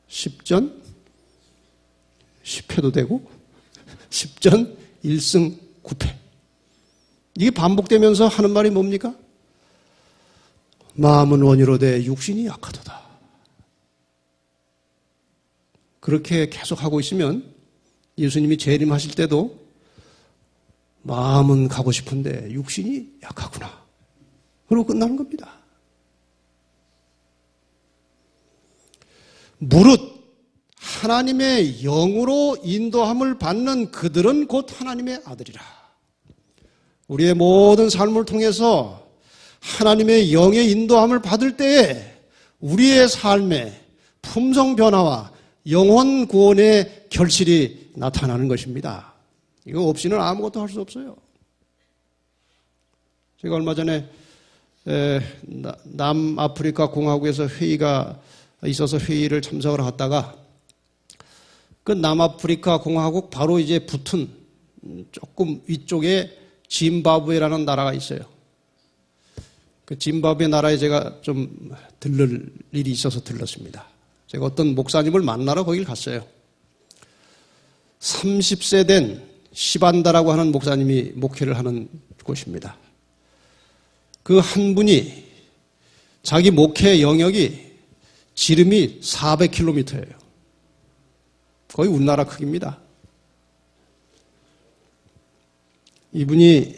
10전 10패도 되고 10전 1승 9패. 이게 반복되면서 하는 말이 뭡니까? 마음은 원이로 돼 육신이 약하도다. 그렇게 계속 하고 있으면 예수님이 재림하실 때도 마음은 가고 싶은데 육신이 약하구나. 그러고 끝나는 겁니다. 무릇 하나님의 영으로 인도함을 받는 그들은 곧 하나님의 아들이라. 우리의 모든 삶을 통해서 하나님의 영의 인도함을 받을 때에 우리의 삶의 품성 변화와 영혼 구원의 결실이 나타나는 것입니다. 이거 없이는 아무것도 할 수 없어요. 제가 얼마 전에 남아프리카 공화국에서 회의가 있어서 회의를 참석을 하다가 그 남아프리카 공화국 바로 이제 붙은 조금 위쪽에 짐바브웨라는 나라가 있어요. 그 짐바브웨 나라에 제가 좀 들를 일이 있어서 들렀습니다. 제가 어떤 목사님을 만나러 거길 갔어요. 30세 된 시반다라고 하는 목사님이 목회를 하는 곳입니다. 그 한 분이 자기 목회 영역이 지름이 400km예요. 거의 우리나라 크기입니다. 이분이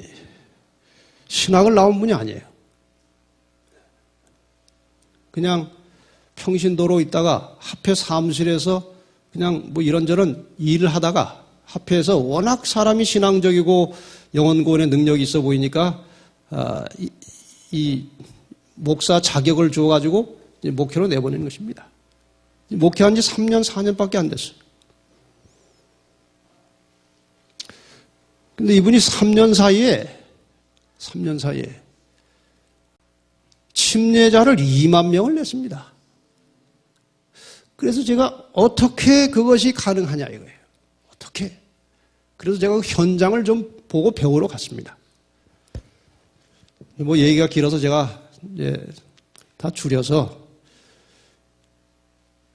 신학을 나온 분이 아니에요. 그냥 평신도로 있다가 합회 사무실에서 그냥 뭐 이런저런 일을 하다가 합회에서 워낙 사람이 신앙적이고 영혼구원의 능력이 있어 보이니까 이 목사 자격을 주어가지고 목회로 내보내는 것입니다. 목회한 지 3년, 4년밖에 안 됐어요. 근데 이분이 3년 사이에 침례자를 2만 명을 냈습니다. 그래서 제가 어떻게 그것이 가능하냐 이거예요. 어떻게? 그래서 제가 그 현장을 좀 보고 배우러 갔습니다. 뭐 얘기가 길어서 제가 이제 다 줄여서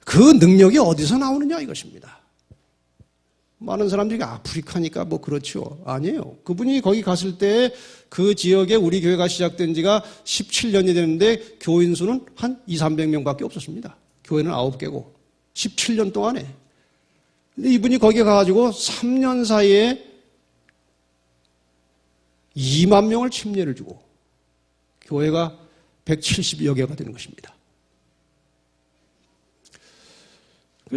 그 능력이 어디서 나오느냐 이것입니다. 많은 사람들이 아프리카니까 뭐 그렇죠. 아니에요. 그분이 거기 갔을 때 그 지역에 우리 교회가 시작된 지가 17년이 되는데 교인 수는 한 200~300명밖에 없었습니다. 교회는 9개고 17년 동안에. 근데 이분이 거기 가가지고 3년 사이에 2만 명을 침례를 주고 교회가 170여 개가 되는 것입니다.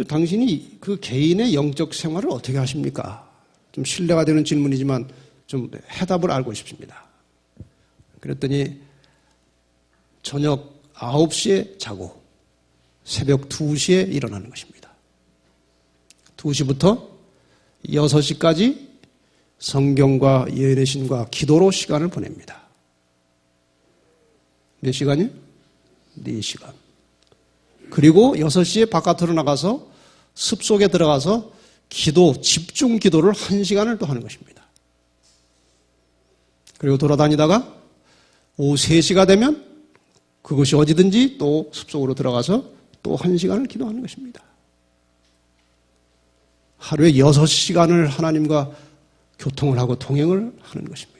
당신이 그 개인의 영적 생활을 어떻게 하십니까? 좀 신뢰가 되는 질문이지만 좀 해답을 알고 싶습니다. 그랬더니 저녁 9시에 자고 새벽 2시에 일어나는 것입니다. 2시부터 6시까지 성경과 예언의 신과 기도로 시간을 보냅니다. 몇 시간이요? 4시간. 그리고 6시에 바깥으로 나가서 숲속에 들어가서 집중 기도를 1시간을 또 하는 것입니다. 그리고 돌아다니다가 오후 3시가 되면 그것이 어디든지 또 숲속으로 들어가서 또 1시간을 기도하는 것입니다. 하루에 6시간을 하나님과 교통을 하고 동행을 하는 것입니다.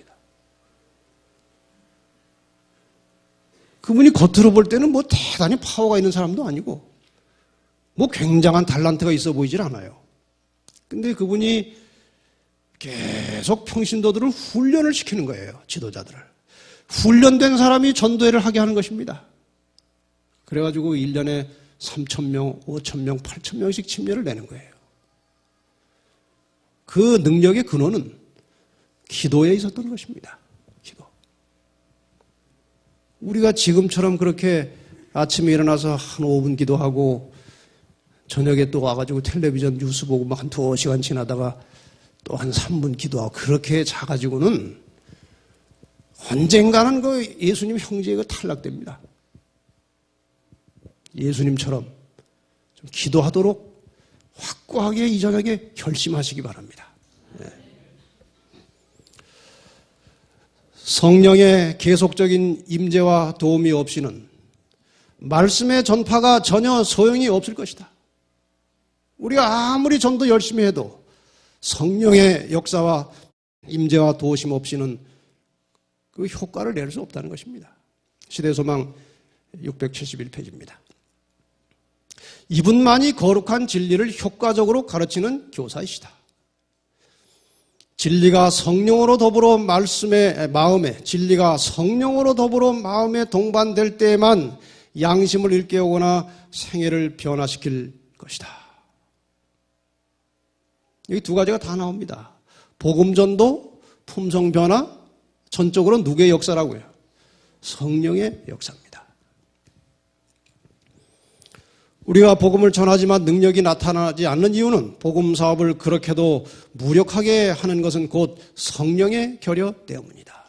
그분이 겉으로 볼 때는 뭐 대단히 파워가 있는 사람도 아니고 뭐 굉장한 달란트가 있어 보이질 않아요. 근데 그분이 계속 평신도들을 훈련을 시키는 거예요. 지도자들을. 훈련된 사람이 전도회를 하게 하는 것입니다. 그래가지고 1년에 3,000명, 5,000명, 8,000명씩 침례를 내는 거예요. 그 능력의 근원은 기도에 있었던 것입니다. 기도. 우리가 지금처럼 그렇게 아침에 일어나서 한 5분 기도하고 저녁에 또 와가지고 텔레비전 뉴스 보고 막 한 2시간 지나다가 또 한 3분 기도하고 그렇게 자가지고는 언젠가는 그 예수님 형제가 탈락됩니다. 예수님처럼 좀 기도하도록 확고하게 이 저녁에 결심하시기 바랍니다. 성령의 계속적인 임재와 도움이 없이는 말씀의 전파가 전혀 소용이 없을 것이다. 우리가 아무리 전도 열심히 해도 성령의 역사와 임재와 도우심 없이는 그 효과를 낼 수 없다는 것입니다. 시대소망 671페이지입니다. 이분만이 거룩한 진리를 효과적으로 가르치는 교사이시다. 진리가 성령으로 더불어 진리가 성령으로 더불어 마음에 동반될 때에만 양심을 일깨우거나 생애를 변화시킬 것이다. 여기 두 가지가 다 나옵니다. 복음전도, 품성변화, 전적으로 누구의 역사라고요? 성령의 역사입니다. 우리가 복음을 전하지만 능력이 나타나지 않는 이유는 복음 사업을 그렇게도 무력하게 하는 것은 곧 성령의 결여 때문이다.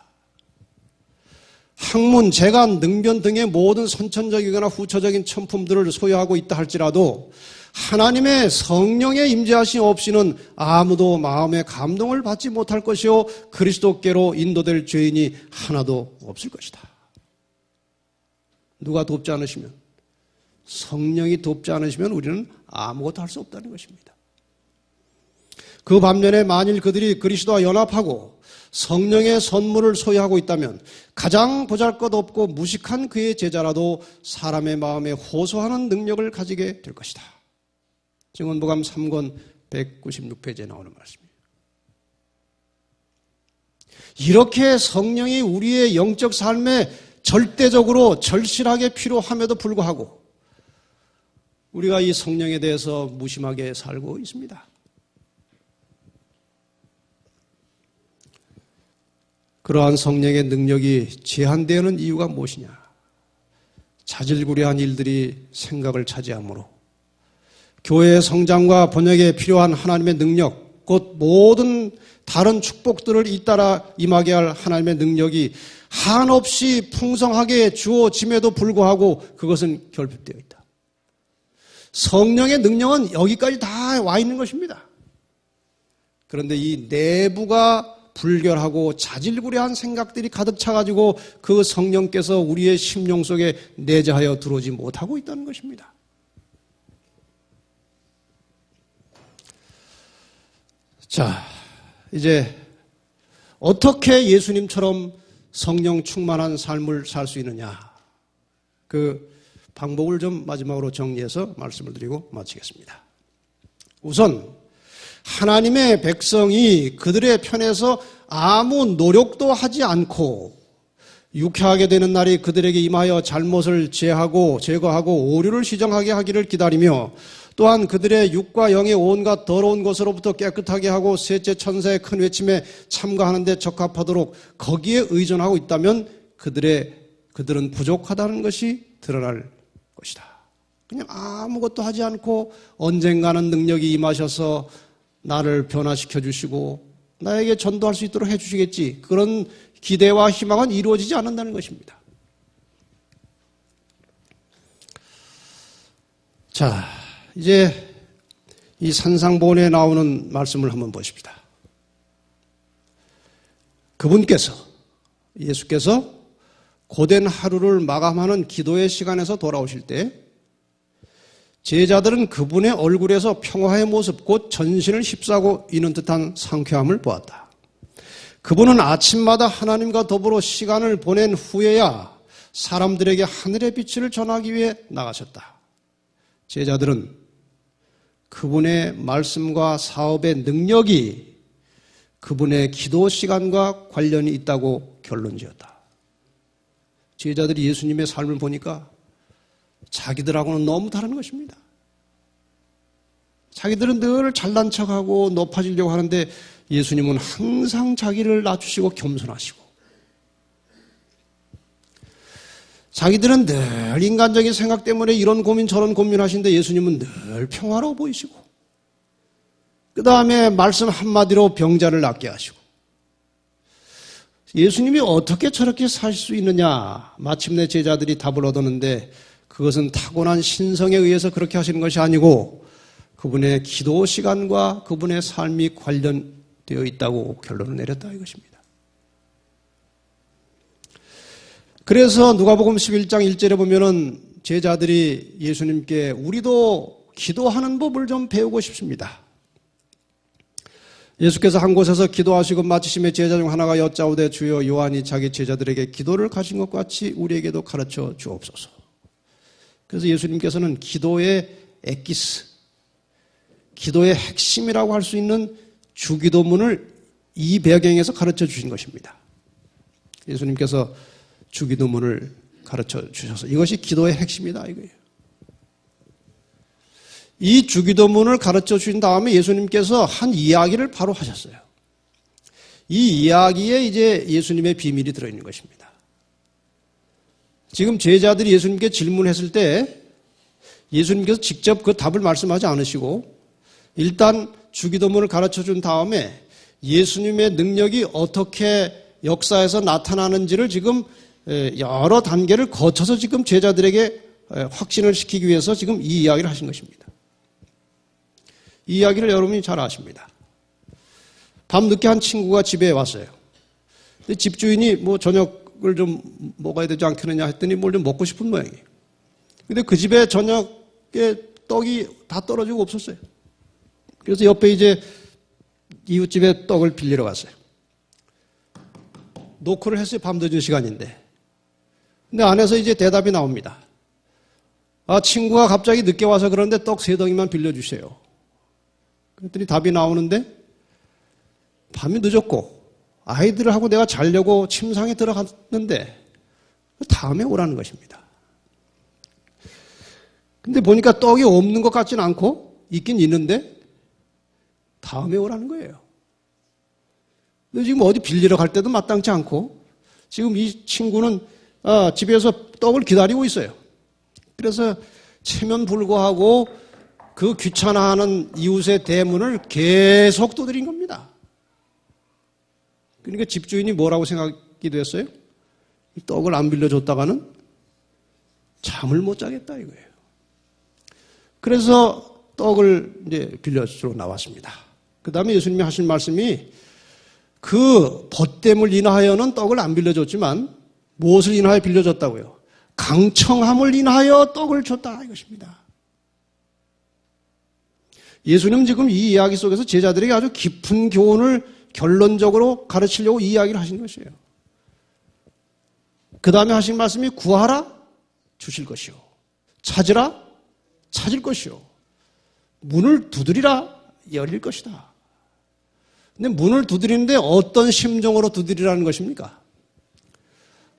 학문, 재간, 능변 등의 모든 선천적이거나 후처적인 천품들을 소유하고 있다 할지라도 하나님의 성령의 임재하심 없이는 아무도 마음의 감동을 받지 못할 것이요 그리스도께로 인도될 죄인이 하나도 없을 것이다. 누가 돕지 않으시면, 성령이 돕지 않으시면 우리는 아무것도 할 수 없다는 것입니다. 그 반면에 만일 그들이 그리스도와 연합하고 성령의 선물을 소유하고 있다면 가장 보잘것없고 무식한 그의 제자라도 사람의 마음에 호소하는 능력을 가지게 될 것이다. 증언보감 3권 196페이지에 나오는 말씀이에요. 이렇게 성령이 우리의 영적 삶에 절대적으로 절실하게 필요함에도 불구하고 우리가 이 성령에 대해서 무심하게 살고 있습니다. 그러한 성령의 능력이 제한되는 이유가 무엇이냐? 자질구레한 일들이 생각을 차지하므로 교회의 성장과 번역에 필요한 하나님의 능력, 곧 모든 다른 축복들을 잇따라 임하게 할 하나님의 능력이 한없이 풍성하게 주어짐에도 불구하고 그것은 결핍되어 있다. 성령의 능력은 여기까지 다 와 있는 것입니다. 그런데 이 내부가 불결하고 자질구레한 생각들이 가득 차가지고 그 성령께서 우리의 심령 속에 내재하여 들어오지 못하고 있다는 것입니다. 자, 이제 어떻게 예수님처럼 성령 충만한 삶을 살 수 있느냐, 그 방법을 좀 마지막으로 정리해서 말씀을 드리고 마치겠습니다. 우선 하나님의 백성이 그들의 편에서 아무 노력도 하지 않고 유쾌하게 되는 날이 그들에게 임하여 잘못을 제거하고 오류를 시정하게 하기를 기다리며 또한 그들의 육과 영의 온갖 더러운 것으로부터 깨끗하게 하고 셋째 천사의 큰 외침에 참가하는 데 적합하도록 거기에 의존하고 있다면 그들은 부족하다는 것이 드러날 것이다. 그냥 아무것도 하지 않고 언젠가는 능력이 임하셔서 나를 변화시켜 주시고 나에게 전도할 수 있도록 해 주시겠지. 그런 기대와 희망은 이루어지지 않는다는 것입니다. 자, 이제 이 산상본에 나오는 말씀을 한번 보십시다. 예수께서 고된 하루를 마감하는 기도의 시간에서 돌아오실 때 제자들은 그분의 얼굴에서 평화의 모습, 곧 전신을 휩싸고 있는 듯한 상쾌함을 보았다. 그분은 아침마다 하나님과 더불어 시간을 보낸 후에야 사람들에게 하늘의 빛을 전하기 위해 나가셨다. 제자들은 그분의 말씀과 사업의 능력이 그분의 기도 시간과 관련이 있다고 결론지었다. 제자들이 예수님의 삶을 보니까 자기들하고는 너무 다른 것입니다. 자기들은 늘 잘난 척하고 높아지려고 하는데 예수님은 항상 자기를 낮추시고 겸손하시고 자기들은 늘 인간적인 생각 때문에 이런 고민 저런 고민하시는데 예수님은 늘 평화로워 보이시고 그 다음에 말씀 한마디로 병자를 낫게 하시고 예수님이 어떻게 저렇게 사실 수 있느냐 마침내 제자들이 답을 얻었는데 그것은 타고난 신성에 의해서 그렇게 하시는 것이 아니고 그분의 기도 시간과 그분의 삶이 관련되어 있다고 결론을 내렸다 이것입니다. 그래서 누가복음 11장 1절에 보면은 제자들이 예수님께 우리도 기도하는 법을 좀 배우고 싶습니다. 예수께서 한 곳에서 기도하시고 마치심에 제자 중 하나가 여짜오되 주여 요한이 자기 제자들에게 기도를 가르친 것 같이 우리에게도 가르쳐 주옵소서. 그래서 예수님께서는 기도의 엑기스, 기도의 핵심이라고 할 수 있는 주기도문을 이 배경에서 가르쳐 주신 것입니다. 예수님께서 주기도문을 가르쳐 주셔서 이것이 기도의 핵심이다 이거예요. 이 주기도문을 가르쳐 주신 다음에 예수님께서 한 이야기를 바로 하셨어요. 이 이야기에 이제 예수님의 비밀이 들어있는 것입니다. 지금 제자들이 예수님께 질문했을 때 예수님께서 직접 그 답을 말씀하지 않으시고 일단 주기도문을 가르쳐 준 다음에 예수님의 능력이 어떻게 역사에서 나타나는지를 지금 여러 단계를 거쳐서 지금 제자들에게 확신을 시키기 위해서 지금 이 이야기를 하신 것입니다. 이 이야기를 여러분이 잘 아십니다. 밤늦게 한 친구가 집에 왔어요. 근데 집주인이 뭐 저녁을 좀 먹어야 되지 않겠느냐 했더니 뭘 좀 먹고 싶은 모양이에요. 근데 그 집에 저녁에 떡이 다 떨어지고 없었어요. 그래서 옆에 이제 이웃집에 떡을 빌리러 갔어요. 노크를 했어요. 밤늦은 시간인데. 근데 안에서 이제 대답이 나옵니다. 아, 친구가 갑자기 늦게 와서 그러는데 떡 3덩이만 빌려주세요. 그랬더니 답이 나오는데 밤이 늦었고 아이들하고 내가 자려고 침상에 들어갔는데 다음에 오라는 것입니다. 근데 보니까 떡이 없는 것 같지는 않고 있긴 있는데 다음에 오라는 거예요. 근데 지금 어디 빌리러 갈 때도 마땅치 않고 지금 이 친구는 집에서 떡을 기다리고 있어요. 그래서 체면 불구하고 그 귀찮아하는 이웃의 대문을 계속 두드린 겁니다. 그러니까 집주인이 뭐라고 생각이 됐어요? 이 떡을 안 빌려줬다가는 잠을 못 자겠다 이거예요. 그래서 떡을 이제 빌려주러 나왔습니다. 그 다음에 예수님이 하신 말씀이 그 벗됨을 인하여는 떡을 안 빌려줬지만 무엇을 인하여 빌려줬다고요? 강청함을 인하여 떡을 줬다 이것입니다. 예수님은 지금 이 이야기 속에서 제자들에게 아주 깊은 교훈을 결론적으로 가르치려고 이 이야기를 하신 것이에요. 그 다음에 하신 말씀이 구하라 주실 것이요. 찾으라 찾을 것이요. 문을 두드리라 열릴 것이다. 근데 문을 두드리는데 어떤 심정으로 두드리라는 것입니까?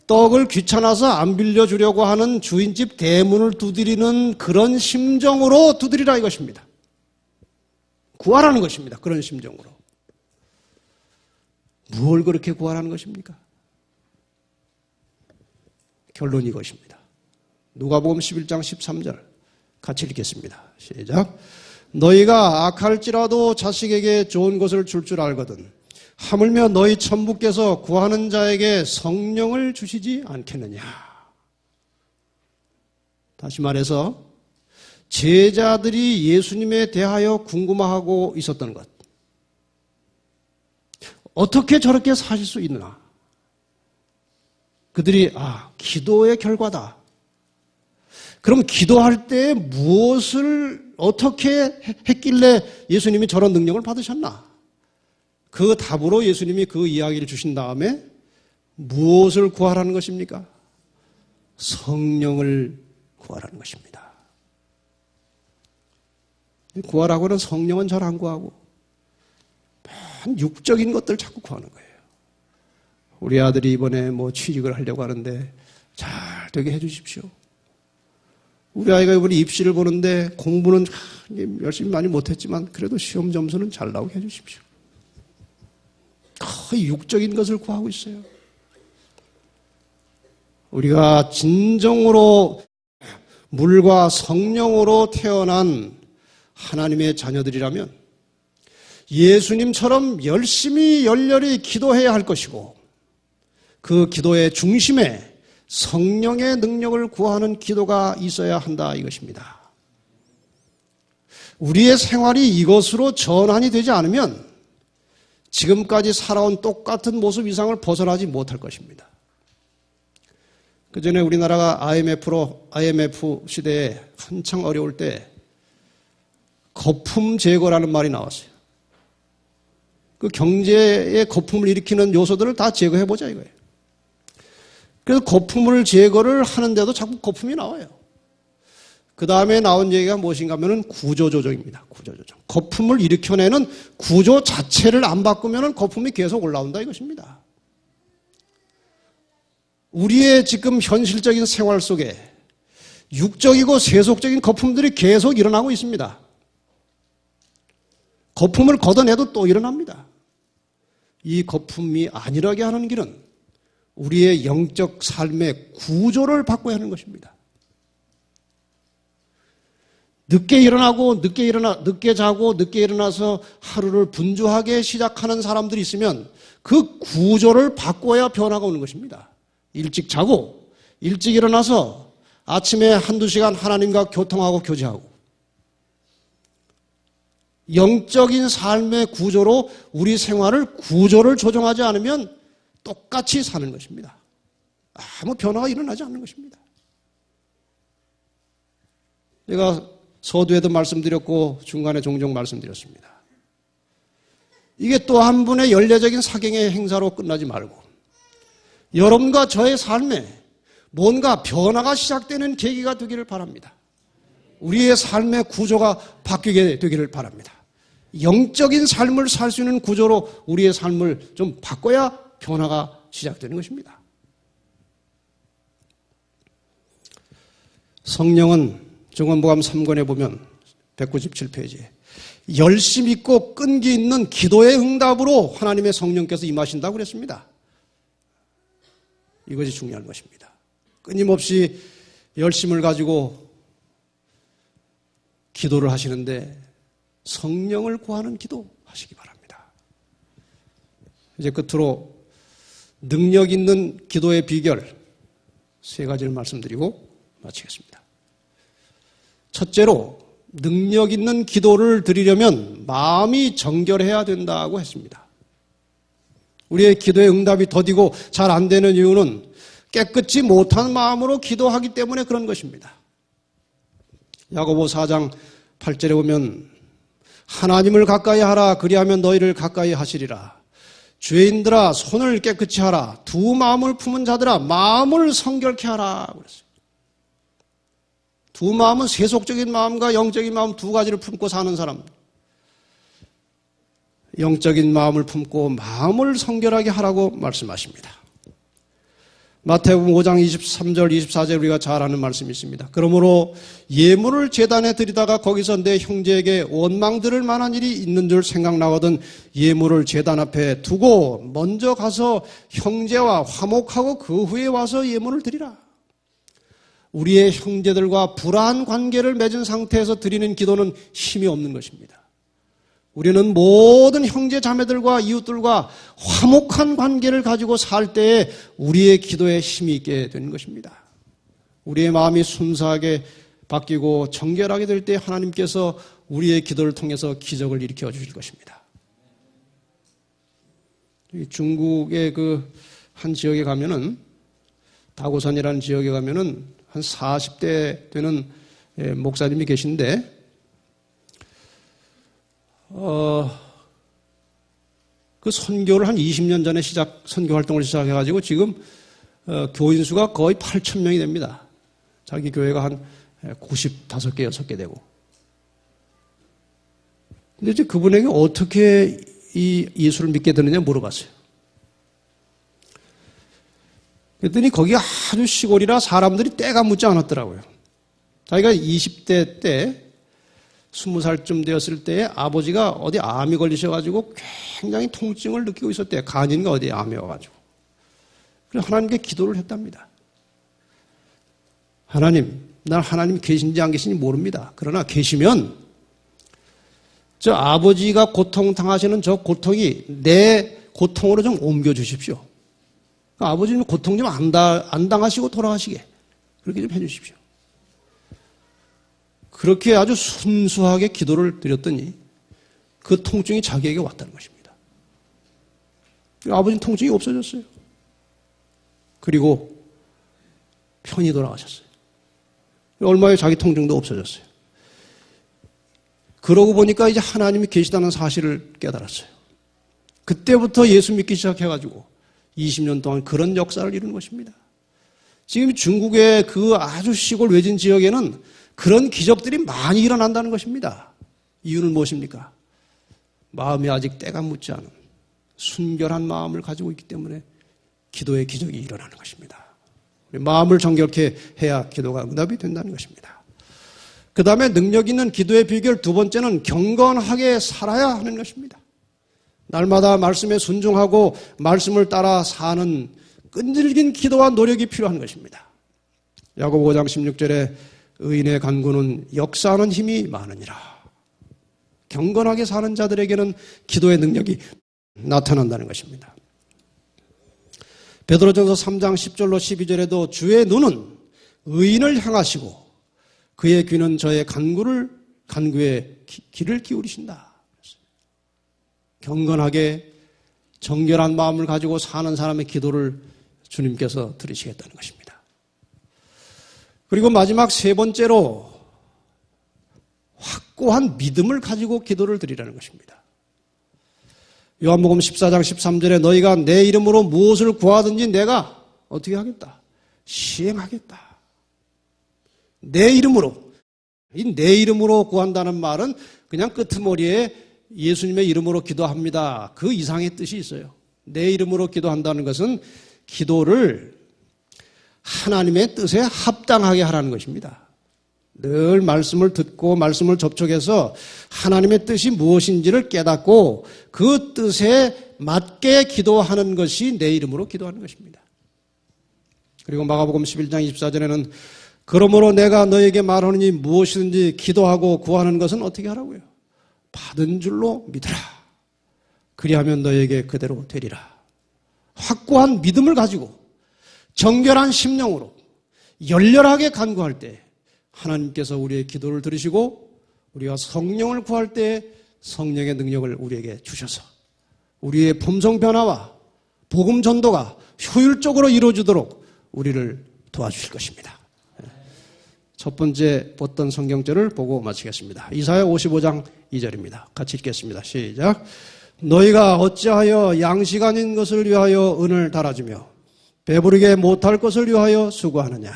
떡을 귀찮아서 안 빌려주려고 하는 주인집 대문을 두드리는 그런 심정으로 두드리라 이것입니다. 구하라는 것입니다. 그런 심정으로. 뭘 그렇게 구하라는 것입니까? 결론이 이것입니다. 누가복음 11장 13절 같이 읽겠습니다. 시작. 너희가 악할지라도 자식에게 좋은 것을 줄 줄 알거든 하물며 너희 천부께서 구하는 자에게 성령을 주시지 않겠느냐. 다시 말해서 제자들이 예수님에 대하여 궁금해하고 있었던 것. 어떻게 저렇게 사실 수 있느냐. 그들이 기도의 결과다. 그럼 기도할 때 무엇을 어떻게 했길래 예수님이 저런 능력을 받으셨나? 그 답으로 예수님이 그 이야기를 주신 다음에 무엇을 구하라는 것입니까? 성령을 구하라는 것입니다. 구하라고는 성령은 잘 안 구하고 육적인 것들 자꾸 구하는 거예요. 우리 아들이 이번에 취직을 하려고 하는데 잘 되게 해주십시오. 우리 아이가 이번에 입시를 보는데 공부는 열심히 많이 못했지만 그래도 시험 점수는 잘 나오게 해주십시오. 거의 육적인 것을 구하고 있어요. 우리가 진정으로 물과 성령으로 태어난 하나님의 자녀들이라면 예수님처럼 열심히 열렬히 기도해야 할 것이고 그 기도의 중심에 성령의 능력을 구하는 기도가 있어야 한다 이것입니다. 우리의 생활이 이것으로 전환이 되지 않으면 지금까지 살아온 똑같은 모습 이상을 벗어나지 못할 것입니다. 그 전에 우리나라가 IMF 시대에 한창 어려울 때 거품 제거라는 말이 나왔어요. 그 경제의 거품을 일으키는 요소들을 다 제거해보자 이거예요. 그래서 거품을 제거를 하는데도 자꾸 거품이 나와요. 그 다음에 나온 얘기가 무엇인가 하면 구조조정입니다. 구조조정. 거품을 일으켜내는 구조 자체를 안 바꾸면 거품이 계속 올라온다 이것입니다. 우리의 지금 현실적인 생활 속에 육적이고 세속적인 거품들이 계속 일어나고 있습니다. 거품을 걷어내도 또 일어납니다. 이 거품이 안일하게 하는 길은 우리의 영적 삶의 구조를 바꿔야 하는 것입니다. 늦게 자고 늦게 일어나서 하루를 분주하게 시작하는 사람들이 있으면 그 구조를 바꿔야 변화가 오는 것입니다. 일찍 자고 일찍 일어나서 아침에 한두 시간 하나님과 교통하고 교제하고 영적인 삶의 구조로 우리 생활을 구조를 조정하지 않으면 똑같이 사는 것입니다. 아무 변화가 일어나지 않는 것입니다. 제가 서두에도 말씀드렸고 중간에 종종 말씀드렸습니다. 이게 또 한 분의 연례적인 사경의 행사로 끝나지 말고 여러분과 저의 삶에 뭔가 변화가 시작되는 계기가 되기를 바랍니다. 우리의 삶의 구조가 바뀌게 되기를 바랍니다. 영적인 삶을 살 수 있는 구조로 우리의 삶을 좀 바꿔야 변화가 시작되는 것입니다. 성령은 증언복음 3권에 보면 197페이지에 열심 있고 끈기 있는 기도의 응답으로 하나님의 성령께서 임하신다고 그랬습니다. 이것이 중요한 것입니다. 끊임없이 열심을 가지고 기도를 하시는데 성령을 구하는 기도 하시기 바랍니다. 이제 끝으로 능력 있는 기도의 비결 3가지를 말씀드리고 마치겠습니다. 첫째로 능력 있는 기도를 드리려면 마음이 정결해야 된다고 했습니다. 우리의 기도의 응답이 더디고 잘 안 되는 이유는 깨끗이 못한 마음으로 기도하기 때문에 그런 것입니다. 야고보 4장 8절에 보면 하나님을 가까이 하라 그리하면 너희를 가까이 하시리라. 죄인들아 손을 깨끗이 하라. 두 마음을 품은 자들아 마음을 성결케 하라 그랬어요. 두 마음은 세속적인 마음과 영적인 마음 두 가지를 품고 사는 사람. 영적인 마음을 품고 마음을 성결하게 하라고 말씀하십니다. 마태복음 5장 23절 24절 우리가 잘 아는 말씀이 있습니다. 그러므로 예물을 제단에 드리다가 거기서 내 형제에게 원망 들을 만한 일이 있는 줄 생각나거든 예물을 제단 앞에 두고 먼저 가서 형제와 화목하고 그 후에 와서 예물을 드리라. 우리의 형제들과 불화한 관계를 맺은 상태에서 드리는 기도는 힘이 없는 것입니다. 우리는 모든 형제 자매들과 이웃들과 화목한 관계를 가지고 살 때에 우리의 기도에 힘이 있게 되는 것입니다. 우리의 마음이 순수하게 바뀌고 정결하게 될 때 하나님께서 우리의 기도를 통해서 기적을 일으켜 주실 것입니다. 중국의 그 한 지역에 가면은 다고산이라는 지역에 가면은 한 40대 되는 목사님이 계신데 그 선교를 한 20년 전에 선교 활동을 시작해가지고 지금 교인 수가 거의 8,000명이 됩니다. 자기 교회가 한 95개, 6개 되고. 근데 이제 그분에게 어떻게 이 예수를 믿게 되느냐 물어봤어요. 그랬더니 거기가 아주 시골이라 사람들이 때가 묻지 않았더라고요. 자기가 20대 때 20살쯤 되었을 때에 아버지가 어디 암이 걸리셔가지고 굉장히 통증을 느끼고 있었대요. 간인가 어디에 암이 와가지고. 그래서 하나님께 기도를 했답니다. 하나님, 난 하나님 계신지 안 계신지 모릅니다. 그러나 계시면 저 아버지가 고통당하시는 저 고통이 내 고통으로 좀 옮겨주십시오. 아버지는 고통 좀 안 당하시고 돌아가시게 그렇게 좀 해주십시오. 그렇게 아주 순수하게 기도를 드렸더니 그 통증이 자기에게 왔다는 것입니다. 아버지는 통증이 없어졌어요. 그리고 편히 돌아가셨어요. 얼마 후에 자기 통증도 없어졌어요. 그러고 보니까 이제 하나님이 계시다는 사실을 깨달았어요. 그때부터 예수 믿기 시작해가지고 20년 동안 그런 역사를 이룬 것입니다. 지금 중국의 그 아주 시골 외진 지역에는 그런 기적들이 많이 일어난다는 것입니다. 이유는 무엇입니까? 마음이 아직 때가 묻지 않은 순결한 마음을 가지고 있기 때문에 기도의 기적이 일어나는 것입니다. 마음을 정결케 해야 기도가 응답이 된다는 것입니다. 그 다음에 능력 있는 기도의 비결 두 번째는 경건하게 살아야 하는 것입니다. 날마다 말씀에 순종하고 말씀을 따라 사는 끈질긴 기도와 노력이 필요한 것입니다. 야고보 5장 16절에 의인의 간구는 역사하는 힘이 많으니라. 경건하게 사는 자들에게는 기도의 능력이 나타난다는 것입니다. 베드로전서 3장 10절로 12절에도 주의 눈은 의인을 향하시고 그의 귀는 저의 간구에 귀를 기울이신다. 경건하게 정결한 마음을 가지고 사는 사람의 기도를 주님께서 들으시겠다는 것입니다. 그리고 마지막 세 번째로 확고한 믿음을 가지고 기도를 드리라는 것입니다. 요한복음 14장 13절에 너희가 내 이름으로 무엇을 구하든지 내가 어떻게 하겠다? 시행하겠다. 내 이름으로. 이 내 이름으로 구한다는 말은 그냥 끄트머리에 예수님의 이름으로 기도합니다. 그 이상의 뜻이 있어요. 내 이름으로 기도한다는 것은 기도를 하나님의 뜻에 합당하게 하라는 것입니다. 늘 말씀을 듣고 말씀을 접촉해서 하나님의 뜻이 무엇인지를 깨닫고 그 뜻에 맞게 기도하는 것이 내 이름으로 기도하는 것입니다. 그리고 마가복음 11장 24절에는 그러므로 내가 너에게 말하느니 무엇이든지 기도하고 구하는 것은 어떻게 하라고요? 받은 줄로 믿으라. 그리하면 너에게 그대로 되리라. 확고한 믿음을 가지고 정결한 심령으로 열렬하게 간구할 때 하나님께서 우리의 기도를 들으시고 우리가 성령을 구할 때 성령의 능력을 우리에게 주셔서 우리의 품성 변화와 복음 전도가 효율적으로 이루어지도록 우리를 도와주실 것입니다. 첫 번째 봤던 성경절을 보고 마치겠습니다. 이사야 55장 2절입니다. 같이 읽겠습니다. 시작. 너희가 어찌하여 양식 아닌 것을 위하여 은을 달아주며 배부르게 못할 것을 위하여 수고하느냐.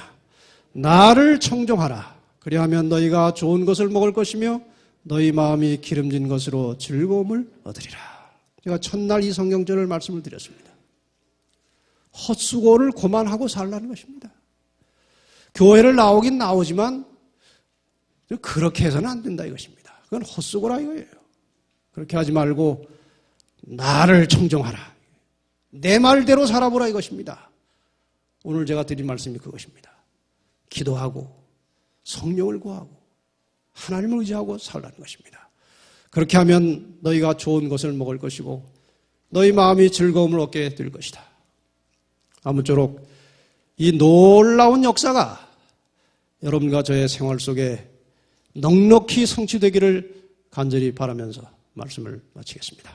나를 청종하라. 그리하면 너희가 좋은 것을 먹을 것이며 너희 마음이 기름진 것으로 즐거움을 얻으리라. 제가 첫날 이 성경절을 말씀을 드렸습니다. 헛수고를 그만하고 살라는 것입니다. 교회를 나오긴 나오지만 그렇게 해서는 안 된다 이것입니다. 그건 헛수고라 이거예요. 그렇게 하지 말고 나를 청정하라. 내 말대로 살아보라 이것입니다. 오늘 제가 드린 말씀이 그것입니다. 기도하고 성령을 구하고 하나님을 의지하고 살라는 것입니다. 그렇게 하면 너희가 좋은 것을 먹을 것이고 너희 마음이 즐거움을 얻게 될 것이다. 아무쪼록 이 놀라운 역사가 여러분과 저의 생활 속에 넉넉히 성취되기를 간절히 바라면서 말씀을 마치겠습니다.